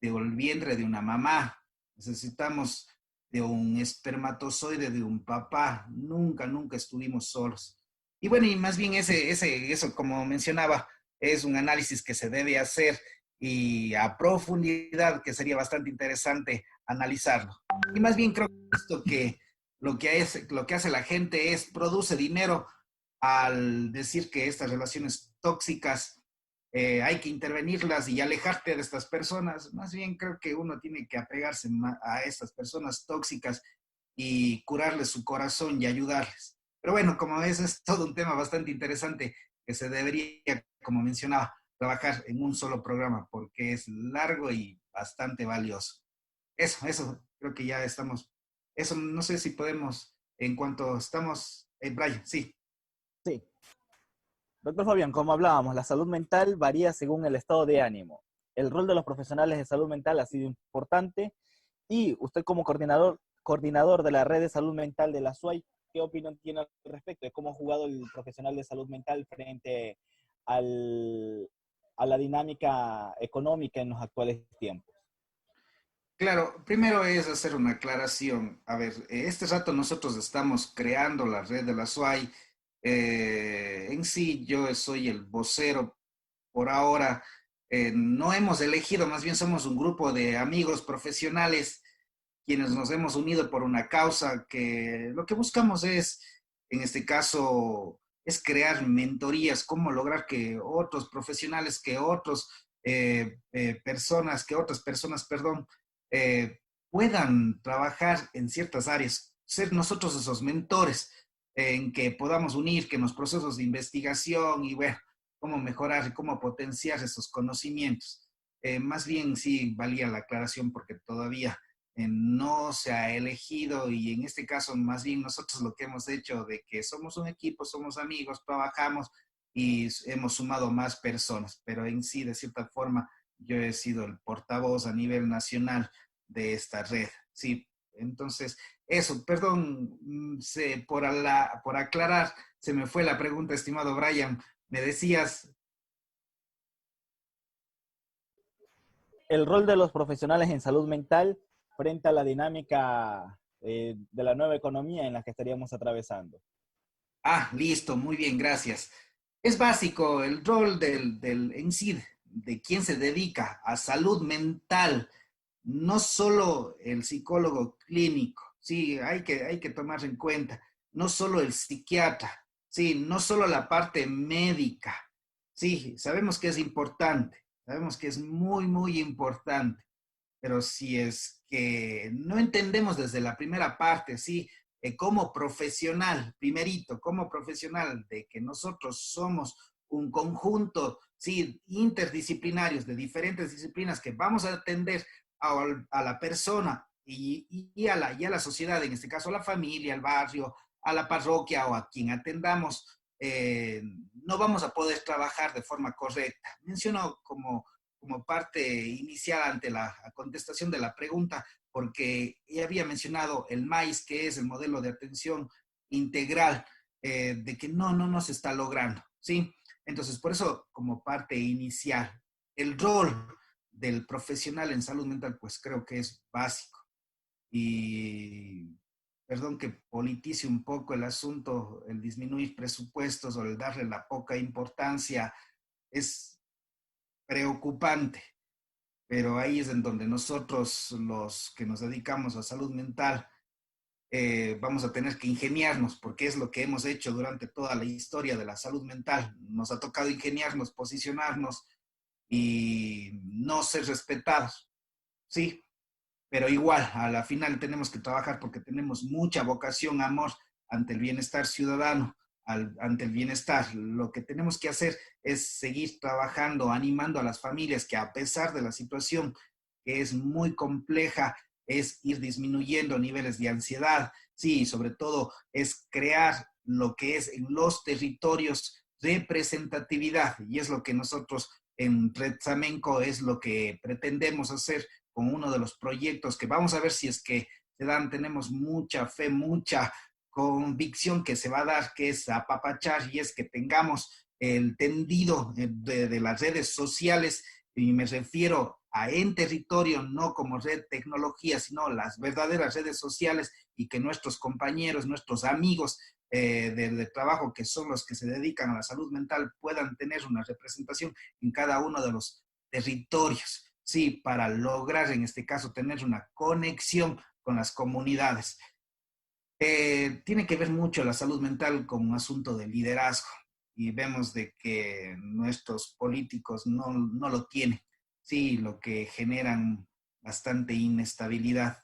del vientre de una mamá, necesitamos de un espermatozoide de un papá. Nunca, nunca estuvimos solos. Y bueno, y más bien eso, como mencionaba, es un análisis que se debe hacer y a profundidad, que sería bastante interesante analizarlo. Y más bien creo que esto que lo que hace la gente es produce dinero al decir que estas relaciones tóxicas hay que intervenirlas y alejarte de estas personas. Más bien creo que uno tiene que apegarse a estas personas tóxicas y curarles su corazón y ayudarles. Pero bueno, como ves, es todo un tema bastante interesante que se debería, como mencionaba, trabajar en un solo programa porque es largo y bastante valioso. Eso, creo que ya estamos. Eso no sé si podemos, en cuanto estamos, Brian, sí. Sí. Doctor Fabián, como hablábamos, la salud mental varía según el estado de ánimo. El rol de los profesionales de salud mental ha sido importante y usted como coordinador de la red de salud mental de la SUAY, ¿qué opinión tiene al respecto de cómo ha jugado el profesional de salud mental frente a la dinámica económica en los actuales tiempos? Claro, primero es hacer una aclaración. A ver, este rato nosotros estamos creando la red de la SUAY. En sí, yo soy el vocero por ahora. No hemos elegido, más bien somos un grupo de amigos profesionales quienes nos hemos unido por una causa que lo que buscamos es, en este caso, es crear mentorías, cómo lograr que otros profesionales, que otras personas, perdón, puedan trabajar en ciertas áreas, ser nosotros esos mentores en que podamos unir, que en los procesos de investigación y bueno, cómo mejorar y cómo potenciar esos conocimientos. Más bien sí valía la aclaración porque todavía no se ha elegido y en este caso más bien nosotros lo que hemos hecho de que somos un equipo, somos amigos, trabajamos y hemos sumado más personas, pero en sí de cierta forma yo he sido el portavoz a nivel nacional de esta red, sí. Entonces, eso, perdón, por aclarar, se me fue la pregunta, estimado Brian. Me decías. El rol de los profesionales en salud mental frente a la dinámica de la nueva economía en la que estaríamos atravesando. Ah, listo, muy bien, gracias. Es básico el rol en sí, de quien se dedica a salud mental, no solo el psicólogo clínico, sí, hay que tomar en cuenta, no solo el psiquiatra, sí, no solo la parte médica, sí, sabemos que es importante, sabemos que es muy, muy importante, pero si es que no entendemos desde la primera parte, sí, como profesional, primerito, como profesional, de que nosotros somos un conjunto, sí, interdisciplinarios de diferentes disciplinas que vamos a atender a la persona y a la sociedad, en este caso a la familia, al barrio, a la parroquia o a quien atendamos, no vamos a poder trabajar de forma correcta. Menciono como parte inicial ante la contestación de la pregunta, porque ella había mencionado el MAIS, que es el modelo de atención integral, de que no se está logrando, ¿sí? Entonces, por eso, como parte inicial, el rol del profesional en salud mental, pues creo que es básico. y perdón que politice un poco el asunto, el disminuir presupuestos o el darle la poca importancia es preocupante, pero ahí es en donde nosotros, los que nos dedicamos a salud mental, vamos a tener que ingeniarnos, porque es lo que hemos hecho durante toda la historia de la salud mental. Nos ha tocado ingeniarnos, posicionarnos y no ser respetados, sí, pero igual, a la final tenemos que trabajar porque tenemos mucha vocación, amor ante el bienestar ciudadano, ante el bienestar. Lo que tenemos que hacer es seguir trabajando, animando a las familias que a pesar de la situación que es muy compleja, es ir disminuyendo niveles de ansiedad, sí, sobre todo es crear lo que es en los territorios representatividad, y es lo que nosotros en Red Samenco es lo que pretendemos hacer con uno de los proyectos que vamos a ver si es que se dan. Tenemos mucha fe, mucha convicción que se va a dar, que es apapachar, y es que tengamos el tendido de las redes sociales, y me refiero a en territorio, no como red tecnología, sino las verdaderas redes sociales, y que nuestros compañeros, nuestros amigos de trabajo, que son los que se dedican a la salud mental, puedan tener una representación en cada uno de los territorios, sí, para lograr en este caso tener una conexión con las comunidades. Tiene que ver mucho la salud mental con un asunto de liderazgo, y vemos de que nuestros políticos no lo tienen, sí, lo que generan bastante inestabilidad,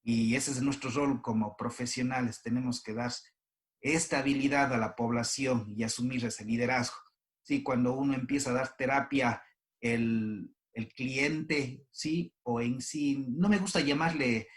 y ese es nuestro rol como profesionales. Tenemos que dar estabilidad a la población y asumir ese liderazgo. Sí, cuando uno empieza a dar terapia, el cliente, sí, o en sí, no me gusta llamarle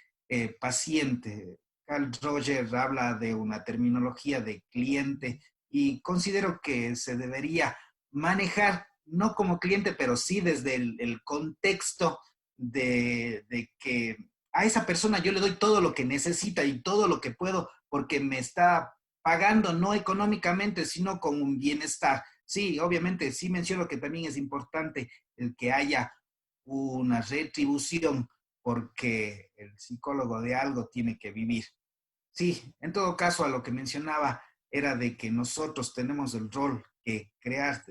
paciente. Carl Roger habla de una terminología de cliente, y considero que se debería manejar no como cliente, pero sí desde el contexto de que a esa persona yo le doy todo lo que necesita y todo lo que puedo, porque me está pagando no económicamente, sino con un bienestar. Sí, obviamente, sí menciono que también es importante el que haya una retribución, porque el psicólogo de algo tiene que vivir. Sí, en todo caso, a lo que mencionaba era de que nosotros tenemos el rol que crear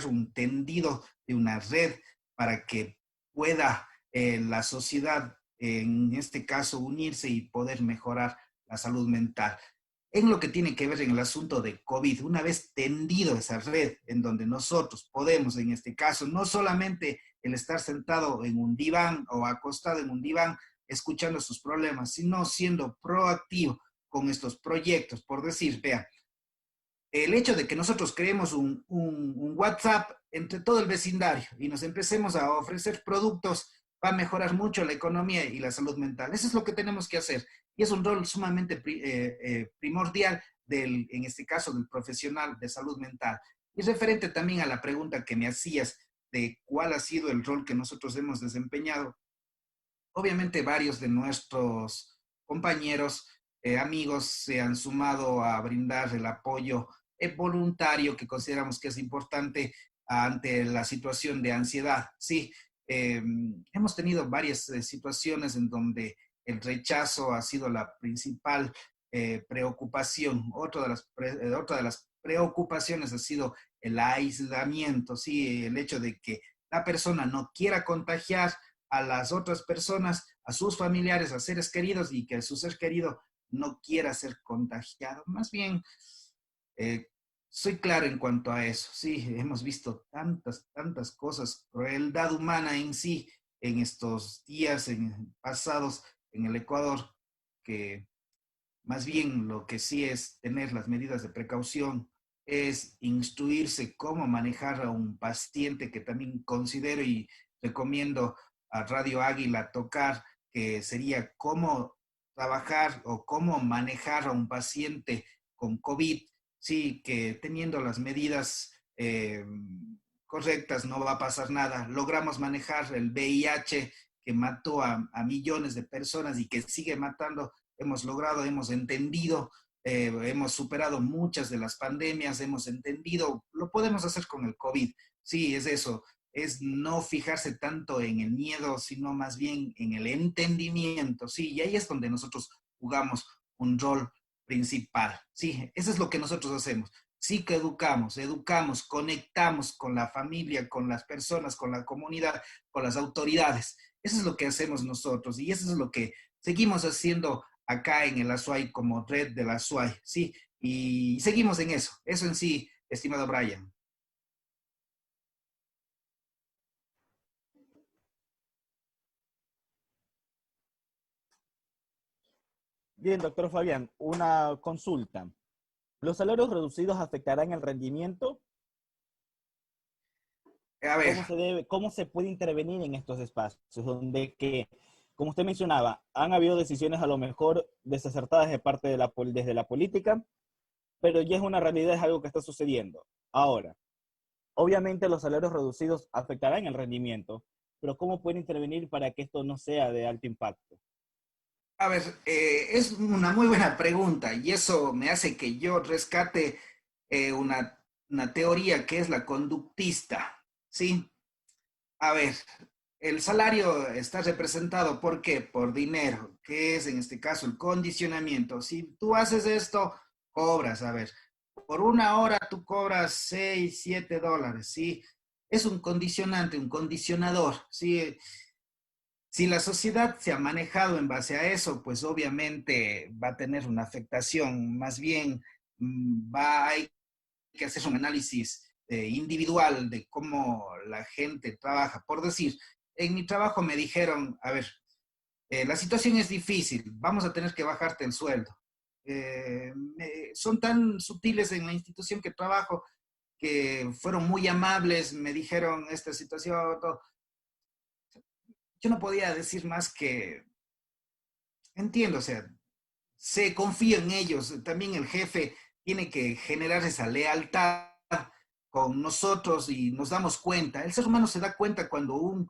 un tendido de una red para que pueda la sociedad, en este caso, unirse y poder mejorar la salud mental. En lo que tiene que ver en el asunto de COVID, una vez tendido esa red en donde nosotros podemos, en este caso, no solamente el estar sentado en un diván o acostado en un diván escuchando sus problemas, sino siendo proactivo con estos proyectos. Por decir, vean, el hecho de que nosotros creemos un WhatsApp entre todo el vecindario y nos empecemos a ofrecer productos, va a mejorar mucho la economía y la salud mental. Eso es lo que tenemos que hacer, y es un rol sumamente primordial en este caso, del profesional de salud mental. Y referente también a la pregunta que me hacías de cuál ha sido el rol que nosotros hemos desempeñado, obviamente varios de nuestros compañeros, amigos, se han sumado a brindar el apoyo voluntario que consideramos que es importante ante la situación de ansiedad. Sí, hemos tenido varias situaciones en donde el rechazo ha sido la principal preocupación. Otra de las preocupaciones ha sido el aislamiento, sí, el hecho de que la persona no quiera contagiar a las otras personas, a sus familiares, a seres queridos, y que su ser querido no quiera ser contagiado. Más bien, soy claro en cuanto a eso. Sí, hemos visto tantas cosas, crueldad humana en sí, en estos días pasados en el Ecuador, que más bien lo que sí es tener las medidas de precaución, es instruirse cómo manejar a un paciente, que también considero y recomiendo a Radio Águila tocar, que sería cómo trabajar o cómo manejar a un paciente con COVID. Sí, que teniendo las medidas correctas no va a pasar nada. Logramos manejar el VIH, que mató a millones de personas y que sigue matando. Hemos logrado, hemos entendido, hemos superado muchas de las pandemias, hemos entendido, lo podemos hacer con el COVID. Sí, es eso. es no fijarse tanto en el miedo, sino más bien en el entendimiento, ¿sí? Y ahí es donde nosotros jugamos un rol principal, ¿sí? Eso es lo que nosotros hacemos. Sí que educamos, conectamos con la familia, con las personas, con la comunidad, con las autoridades. Eso es lo que hacemos nosotros y eso es lo que seguimos haciendo acá en el Azuay como red del Azuay, ¿sí? Y seguimos en eso. Eso en sí, estimado Brian. Bien, doctor Fabián, una consulta. ¿Los salarios reducidos afectarán el rendimiento? A ver. ¿Cómo se puede intervenir en estos espacios donde que, como usted mencionaba, han habido decisiones a lo mejor desacertadas de parte de desde la política, pero ya es una realidad, es algo que está sucediendo? Ahora, obviamente los salarios reducidos afectarán el rendimiento, pero ¿cómo puede intervenir para que esto no sea de alto impacto? A ver, es una muy buena pregunta y eso me hace que yo rescate una teoría que es la conductista, ¿sí? A ver, el salario está representado ¿por qué? Por dinero, que es en este caso el condicionamiento. Si tú haces esto, cobras, a ver, por una hora tú cobras 6, 7 dólares, ¿sí? Es un condicionante, un condicionador, ¿sí? Si la sociedad se ha manejado en base a eso, pues obviamente va a tener una afectación. Más bien, hay que hacer un análisis individual de cómo la gente trabaja. Por decir, en mi trabajo me dijeron, a ver, la situación es difícil, vamos a tener que bajarte el sueldo. Son tan sutiles en la institución que trabajo que fueron muy amables, me dijeron esta situación, todo. Yo no podía decir más que, entiendo, o sea, se confía en ellos. También el jefe tiene que generar esa lealtad con nosotros y nos damos cuenta. El ser humano se da cuenta cuando un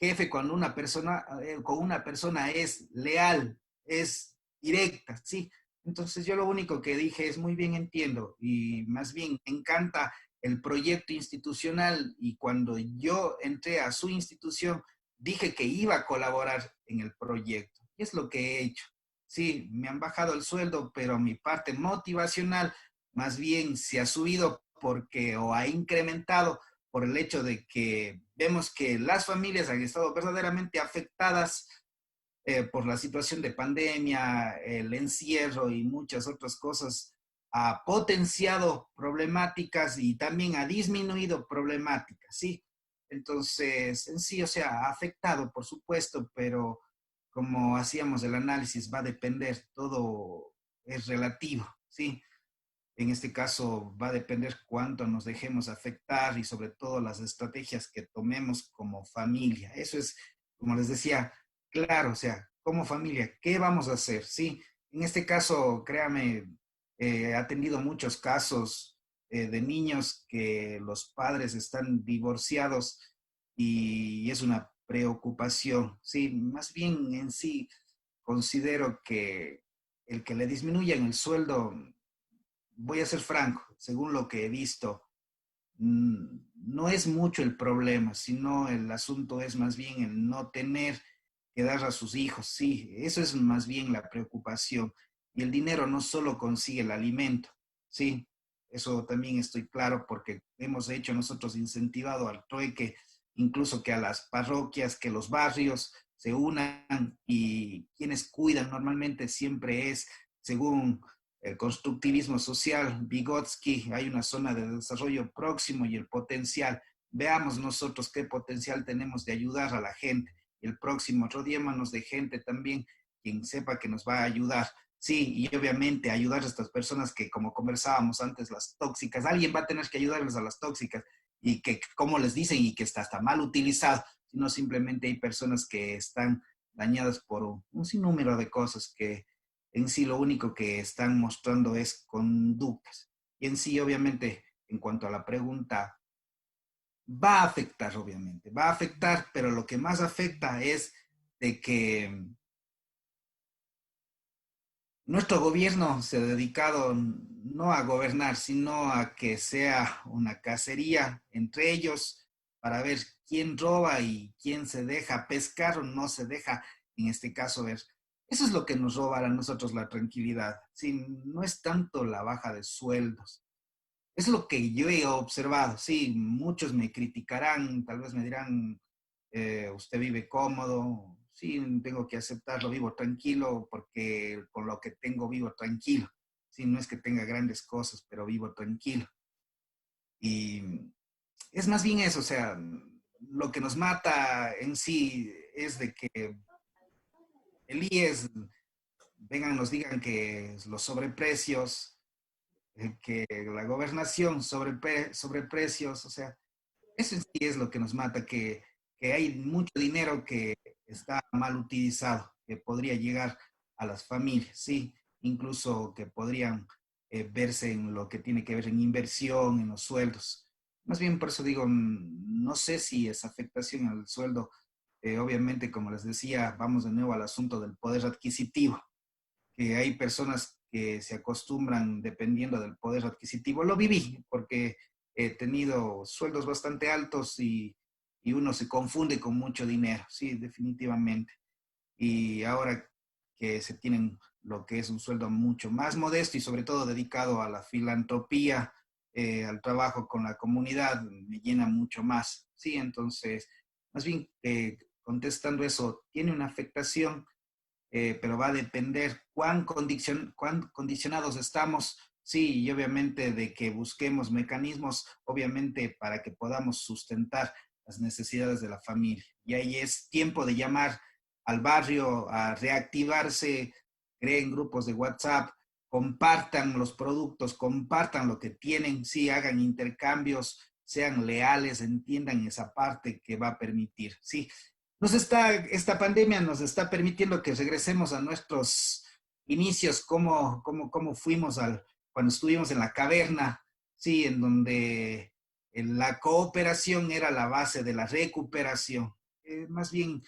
jefe, cuando una persona, con una persona es leal, es directa, ¿sí? Entonces yo lo único que dije es muy bien, entiendo, y más bien me encanta el proyecto institucional y cuando yo entré a su institución, dije que iba a colaborar en el proyecto. Y es lo que he hecho. Sí, me han bajado el sueldo, pero mi parte motivacional más bien se ha subido porque o ha incrementado por el hecho de que vemos que las familias han estado verdaderamente afectadas por la situación de pandemia, el encierro y muchas otras cosas. Ha potenciado problemáticas y también ha disminuido problemáticas, ¿sí? Entonces, en sí, o sea, ha afectado, por supuesto, pero como hacíamos el análisis, va a depender, todo es relativo, ¿sí? En este caso, va a depender cuánto nos dejemos afectar y sobre todo las estrategias que tomemos como familia. Eso es, como les decía, claro, o sea, como familia, ¿qué vamos a hacer? Sí, en este caso, créame, he atendido muchos casos de niños que los padres están divorciados y es una preocupación. Sí, más bien en sí considero que el que le disminuyan el sueldo, voy a ser franco, según lo que he visto, no es mucho el problema, sino el asunto es más bien el no tener que dar a sus hijos. Sí, eso es más bien la preocupación. Y el dinero no solo consigue el alimento, sí, eso también estoy claro porque hemos hecho nosotros incentivado al trueque, incluso que a las parroquias, que los barrios se unan y quienes cuidan normalmente siempre es según el constructivismo social, Vygotsky, hay una zona de desarrollo próximo y el potencial. Veamos nosotros qué potencial tenemos de ayudar a la gente. Y el próximo, rodeémonos de gente también, quien sepa que nos va a ayudar. Sí, y obviamente ayudar a estas personas que, como conversábamos antes, las tóxicas, alguien va a tener que ayudarles a las tóxicas y que, como les dicen, y que está hasta mal utilizado, sino simplemente hay personas que están dañadas por un sinnúmero de cosas que en sí lo único que están mostrando es conductas. Y en sí, obviamente, en cuanto a la pregunta, va a afectar, obviamente, va a afectar, pero lo que más afecta es de que nuestro gobierno se ha dedicado no a gobernar, sino a que sea una cacería entre ellos para ver quién roba y quién se deja pescar o no se deja, en este caso, ver. Eso es lo que nos roba a nosotros la tranquilidad. Sí, no es tanto la baja de sueldos. Es lo que yo he observado. Sí, muchos me criticarán, tal vez me dirán, usted vive cómodo. Sí, tengo que aceptarlo, vivo tranquilo porque con lo que tengo vivo tranquilo. Sí, no es que tenga grandes cosas, pero vivo tranquilo. Y es más bien eso, o sea, lo que nos mata en sí es de que el IES vengan, nos digan que los sobreprecios, que la gobernación sobreprecios, o sea, eso en sí es lo que nos mata, que hay mucho dinero que está mal utilizado, que podría llegar a las familias, sí, incluso que podrían verse en lo que tiene que ver en inversión, en los sueldos. Más bien por eso digo, no sé si esa afectación al sueldo, obviamente, como les decía, vamos de nuevo al asunto del poder adquisitivo, que hay personas que se acostumbran dependiendo del poder adquisitivo. Lo viví porque he tenido sueldos bastante altos y uno se confunde con mucho dinero, sí, definitivamente. Y ahora que se tienen lo que es un sueldo mucho más modesto y sobre todo dedicado a la filantropía, al trabajo con la comunidad, me llena mucho más, sí, entonces, más bien, contestando eso, tiene una afectación, pero va a depender cuán condicionados estamos, sí, y obviamente de que busquemos mecanismos, obviamente, para que podamos sustentar las necesidades de la familia. Y ahí es tiempo de llamar al barrio a reactivarse, creen grupos de WhatsApp, compartan los productos, compartan lo que tienen, sí, hagan intercambios, sean leales, entiendan esa parte que va a permitir, sí. Esta pandemia nos está permitiendo que regresemos a nuestros inicios, como fuimos cuando estuvimos en la caverna, sí, en donde la cooperación era la base de la recuperación. Más bien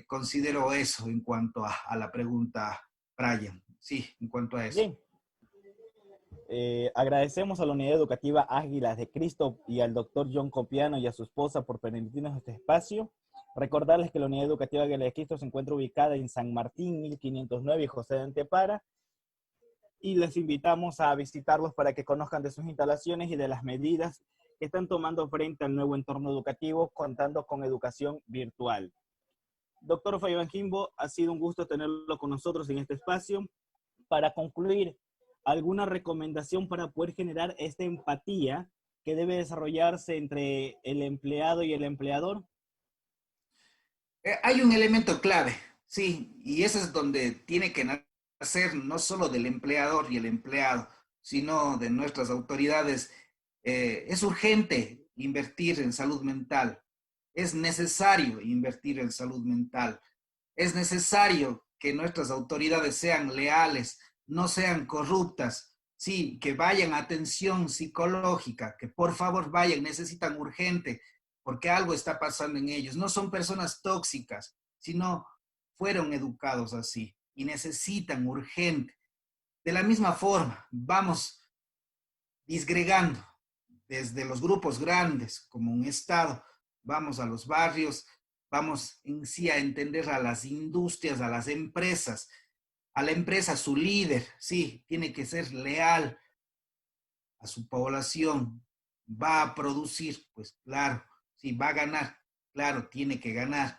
considero eso en cuanto a la pregunta, Brian. Sí, en cuanto a eso. Bien. Agradecemos a la Unidad Educativa Águilas de Cristo y al doctor John Copiano y a su esposa por permitirnos este espacio. Recordarles que la Unidad Educativa Águilas de Cristo se encuentra ubicada en San Martín, 1509 y José de Antepara. Y les invitamos a visitarlos para que conozcan de sus instalaciones y de las medidas que están tomando frente al nuevo entorno educativo, contando con educación virtual. Doctor Fabián Jimbo, ha sido un gusto tenerlo con nosotros en este espacio. Para concluir, ¿alguna recomendación para poder generar esta empatía que debe desarrollarse entre el empleado y el empleador? Hay un elemento clave, sí, y ese es donde tiene que nacer no solo del empleador y el empleado, sino de nuestras autoridades. Es urgente invertir en salud mental, es necesario invertir en salud mental, es necesario que nuestras autoridades sean leales, no sean corruptas, sí, que vayan a atención psicológica, que por favor vayan, necesitan urgente, porque algo está pasando en ellos. No son personas tóxicas, sino fueron educados así y necesitan urgente. De la misma forma, vamos disgregando desde los grupos grandes como un Estado, vamos a los barrios, vamos en sí a entender a las industrias, a las empresas, a la empresa, su líder, sí, tiene que ser leal a su población, va a producir, pues claro, sí, va a ganar, claro, tiene que ganar,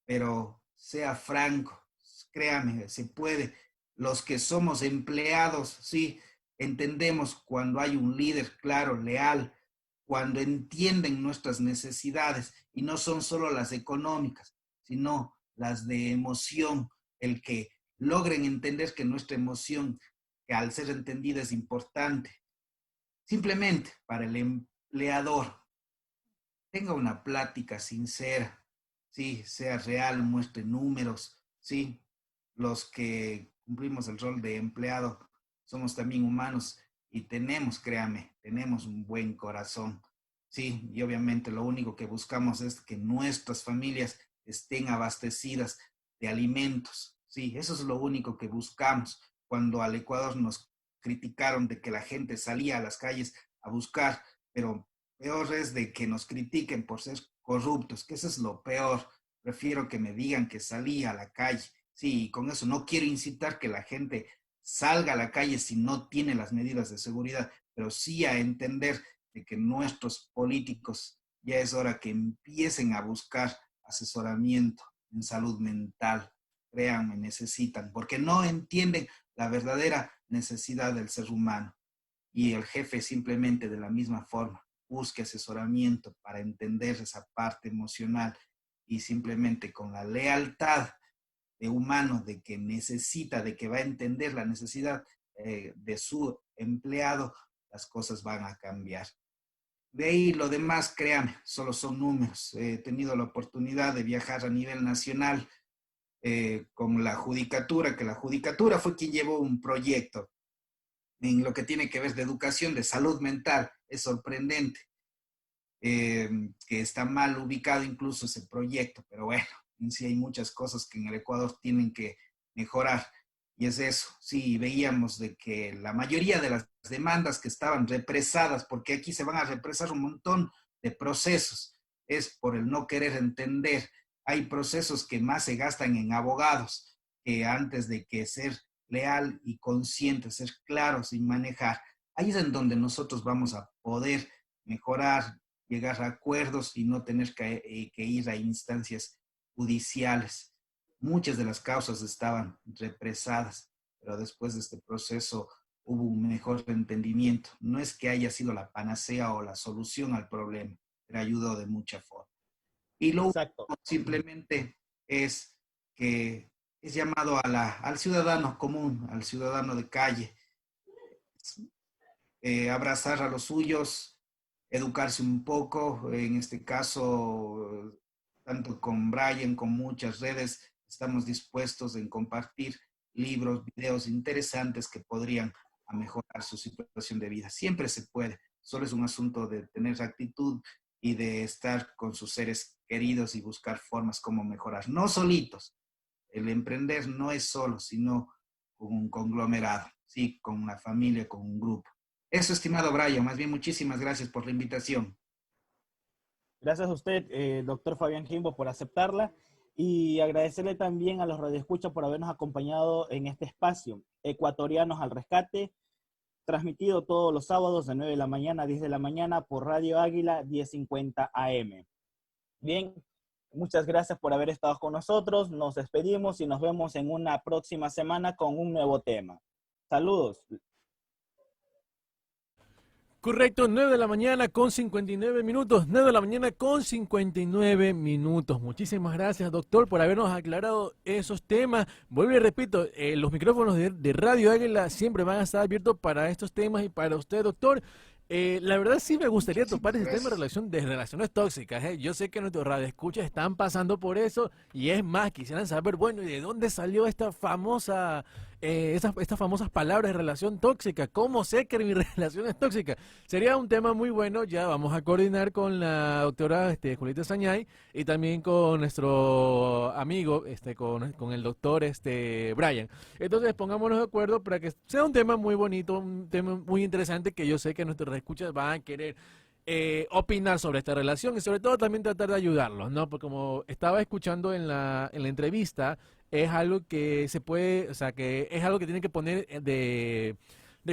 pero sea franco, créame, se puede. Los que somos empleados, sí, entendemos cuando hay un líder claro, leal, cuando entienden nuestras necesidades y no son solo las económicas, sino las de emoción, el que logren entender que nuestra emoción, que al ser entendida es importante. Simplemente para el empleador, tenga una plática sincera, sí, sea real, muestre números, sí. Los que cumplimos el rol de empleado somos también humanos y tenemos, créame, tenemos un buen corazón, sí, y obviamente lo único que buscamos es que nuestras familias estén abastecidas de alimentos, sí, eso es lo único que buscamos. Cuando al Ecuador nos criticaron de que la gente salía a las calles a buscar, pero peor es de que nos critiquen por ser corruptos, que eso es lo peor. Prefiero que me digan que salí a la calle. Sí, con eso no quiero incitar que la gente salga a la calle si no tiene las medidas de seguridad, pero sí a entender de que nuestros políticos ya es hora que empiecen a buscar asesoramiento en salud mental. Créanme, necesitan, porque no entienden la verdadera necesidad del ser humano. Y el jefe simplemente de la misma forma busque asesoramiento para entender esa parte emocional y simplemente con la lealtad de humano de que necesita, de que va a entender la necesidad de su empleado, las cosas van a cambiar. De ahí lo demás, créanme, solo son números. He tenido la oportunidad de viajar a nivel nacional con la judicatura, que la judicatura fue quien llevó un proyecto en lo que tiene que ver de educación, de salud mental. Es sorprendente que está mal ubicado incluso ese proyecto, pero bueno, en sí hay muchas cosas que en el Ecuador tienen que mejorar. Y es eso, sí, veíamos de que la mayoría de las demandas que estaban represadas, porque aquí se van a represar un montón de procesos, es por el no querer entender. Hay procesos que más se gastan en abogados que antes de que ser leal y consciente, ser claros y manejar. Ahí es en donde nosotros vamos a poder mejorar, llegar a acuerdos y no tener que ir a instancias judiciales. Muchas de las causas estaban represadas, pero después de este proceso hubo un mejor entendimiento. No es que haya sido la panacea o la solución al problema, pero ayudó de mucha forma. Y lo último simplemente es que es llamado al ciudadano común, al ciudadano de calle, abrazar a los suyos, educarse un poco, en este caso, tanto con Brian, con muchas redes, estamos dispuestos en compartir libros, videos interesantes que podrían mejorar su situación de vida. Siempre se puede, solo es un asunto de tener actitud y de estar con sus seres queridos y buscar formas como mejorar. No solitos. El emprender no es solo, sino con un conglomerado, sí, con una familia, con un grupo. Eso, estimado Brian, más bien muchísimas gracias por la invitación. Gracias a usted, doctor Fabián Jimbo, por aceptarla y agradecerle también a los radioescuchas por habernos acompañado en este espacio, Ecuatorianos al Rescate, transmitido todos los sábados de 9 de la mañana a 10 de la mañana por Radio Águila 1050 AM. Bien, muchas gracias por haber estado con nosotros, nos despedimos y nos vemos en una próxima semana con un nuevo tema. Saludos. Correcto, 9 de la mañana con 59 minutos, 9 de la mañana con 59 minutos. Muchísimas gracias, doctor, por habernos aclarado esos temas. Vuelvo y repito, los micrófonos de Radio Águila siempre van a estar abiertos para estos temas y para usted, doctor. La verdad sí me gustaría topar ese tema de relaciones tóxicas. Yo sé que nuestros radioescuchas están pasando por eso y es más, quisieran saber, bueno, ¿y de dónde salió esta famosa... estas famosas palabras de relación tóxica? ¿Cómo sé que mi relación es tóxica? Sería un tema muy bueno. Ya vamos a coordinar con la doctora Julieta Sañay y también con nuestro amigo, con el doctor Brian. Entonces pongámonos de acuerdo para que sea un tema muy bonito, un tema muy interesante que yo sé que nuestros escuchas van a querer opinar sobre esta relación y sobre todo también tratar de ayudarlos, ¿no? Porque como estaba escuchando en la entrevista, es algo que se puede, o sea, que es algo que tiene que poner de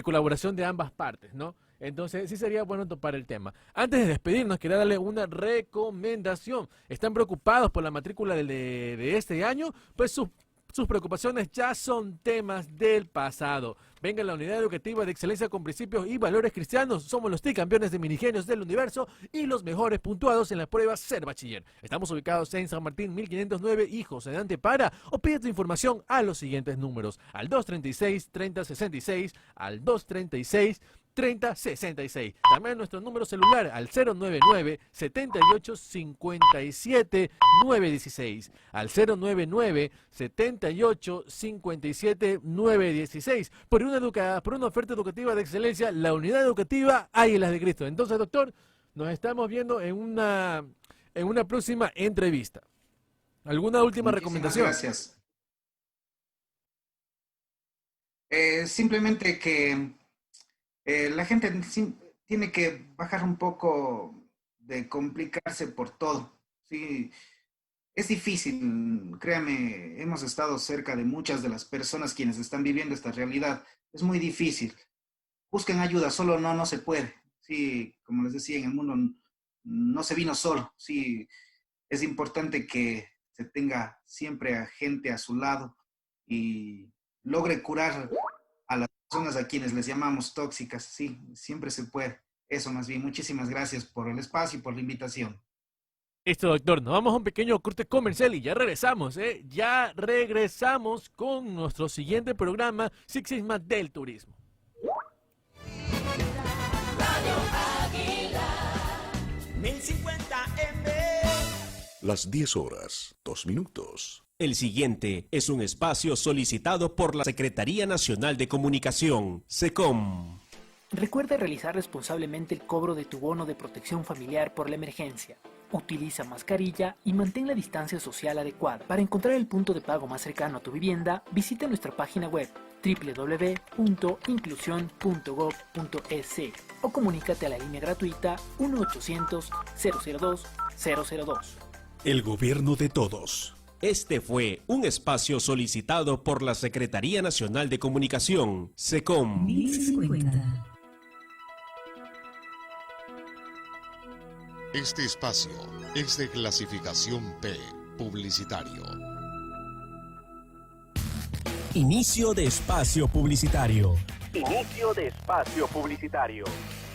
colaboración de ambas partes, ¿no? Entonces sí sería bueno topar el tema. Antes de despedirnos, quería darle una recomendación. ¿Están preocupados por la matrícula de este año? Pues sus preocupaciones ya son temas del pasado. Venga a la Unidad Educativa de Excelencia con Principios y Valores Cristianos. Somos los tricampeones de minigenios del universo y los mejores puntuados en la prueba Ser Bachiller. Estamos ubicados en San Martín 1509 y José Dante Para. O pide tu información a los siguientes números: al 236-3066, al 236-3066. También nuestro número celular al 099-7857-916. Al 099-7857-916. Por una oferta educativa de excelencia, la Unidad Educativa Águilas de Cristo. Entonces, doctor, nos estamos viendo en una próxima entrevista. ¿Alguna última recomendación? Gracias. Simplemente que la gente tiene que bajar un poco de complicarse por todo. Sí, es difícil, créame, hemos estado cerca de muchas de las personas quienes están viviendo esta realidad. Es muy difícil. Busquen ayuda, solo no se puede. Sí, como les decía, en el mundo no se vino solo. Sí, es importante que se tenga siempre a gente a su lado y logre curar a las personas a quienes les llamamos tóxicas. Sí, siempre se puede. Eso más bien. Muchísimas gracias por el espacio y por la invitación. Listo, doctor. Nos vamos a un pequeño corte comercial y ya regresamos, ¿eh? Ya regresamos con nuestro siguiente programa, Six Sigma del Turismo. Radio Águila 1050M. Las 10 horas, 2 minutos. El siguiente es un espacio solicitado por la Secretaría Nacional de Comunicación, SECOM. Recuerda realizar responsablemente el cobro de tu bono de protección familiar por la emergencia. Utiliza mascarilla y mantén la distancia social adecuada. Para encontrar el punto de pago más cercano a tu vivienda, visita nuestra página web www.inclusion.gov.es o comunícate a la línea gratuita 1-800-002-002. El gobierno de todos. Este fue un espacio solicitado por la Secretaría Nacional de Comunicación, SECOM. 1050. Este espacio es de clasificación P, publicitario. Inicio de espacio publicitario. Inicio de espacio publicitario.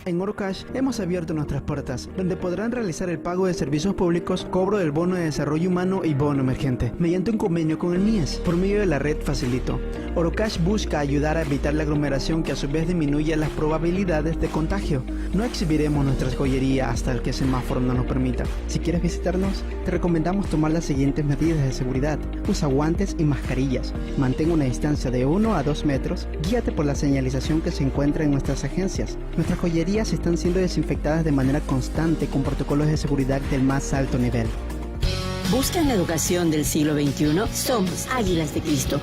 En Orocash hemos abierto nuestras puertas, donde podrán realizar el pago de servicios públicos, cobro del bono de desarrollo humano y bono emergente, mediante un convenio con el MIES, por medio de la red Facilito. Orocash busca ayudar a evitar la aglomeración que a su vez disminuye las probabilidades de contagio. No exhibiremos nuestra joyería hasta el que el semáforo no nos permita. Si quieres visitarnos, te recomendamos tomar las siguientes medidas de seguridad. Usa guantes y mascarillas. Mantén una distancia de 1 a 2 metros. Guíate por la señalización que se encuentra en nuestras agencias. Nuestras joyerías están siendo desinfectadas de manera constante con protocolos de seguridad del más alto nivel. ¿Buscas la educación del siglo XXI? Somos Águilas de Cristo.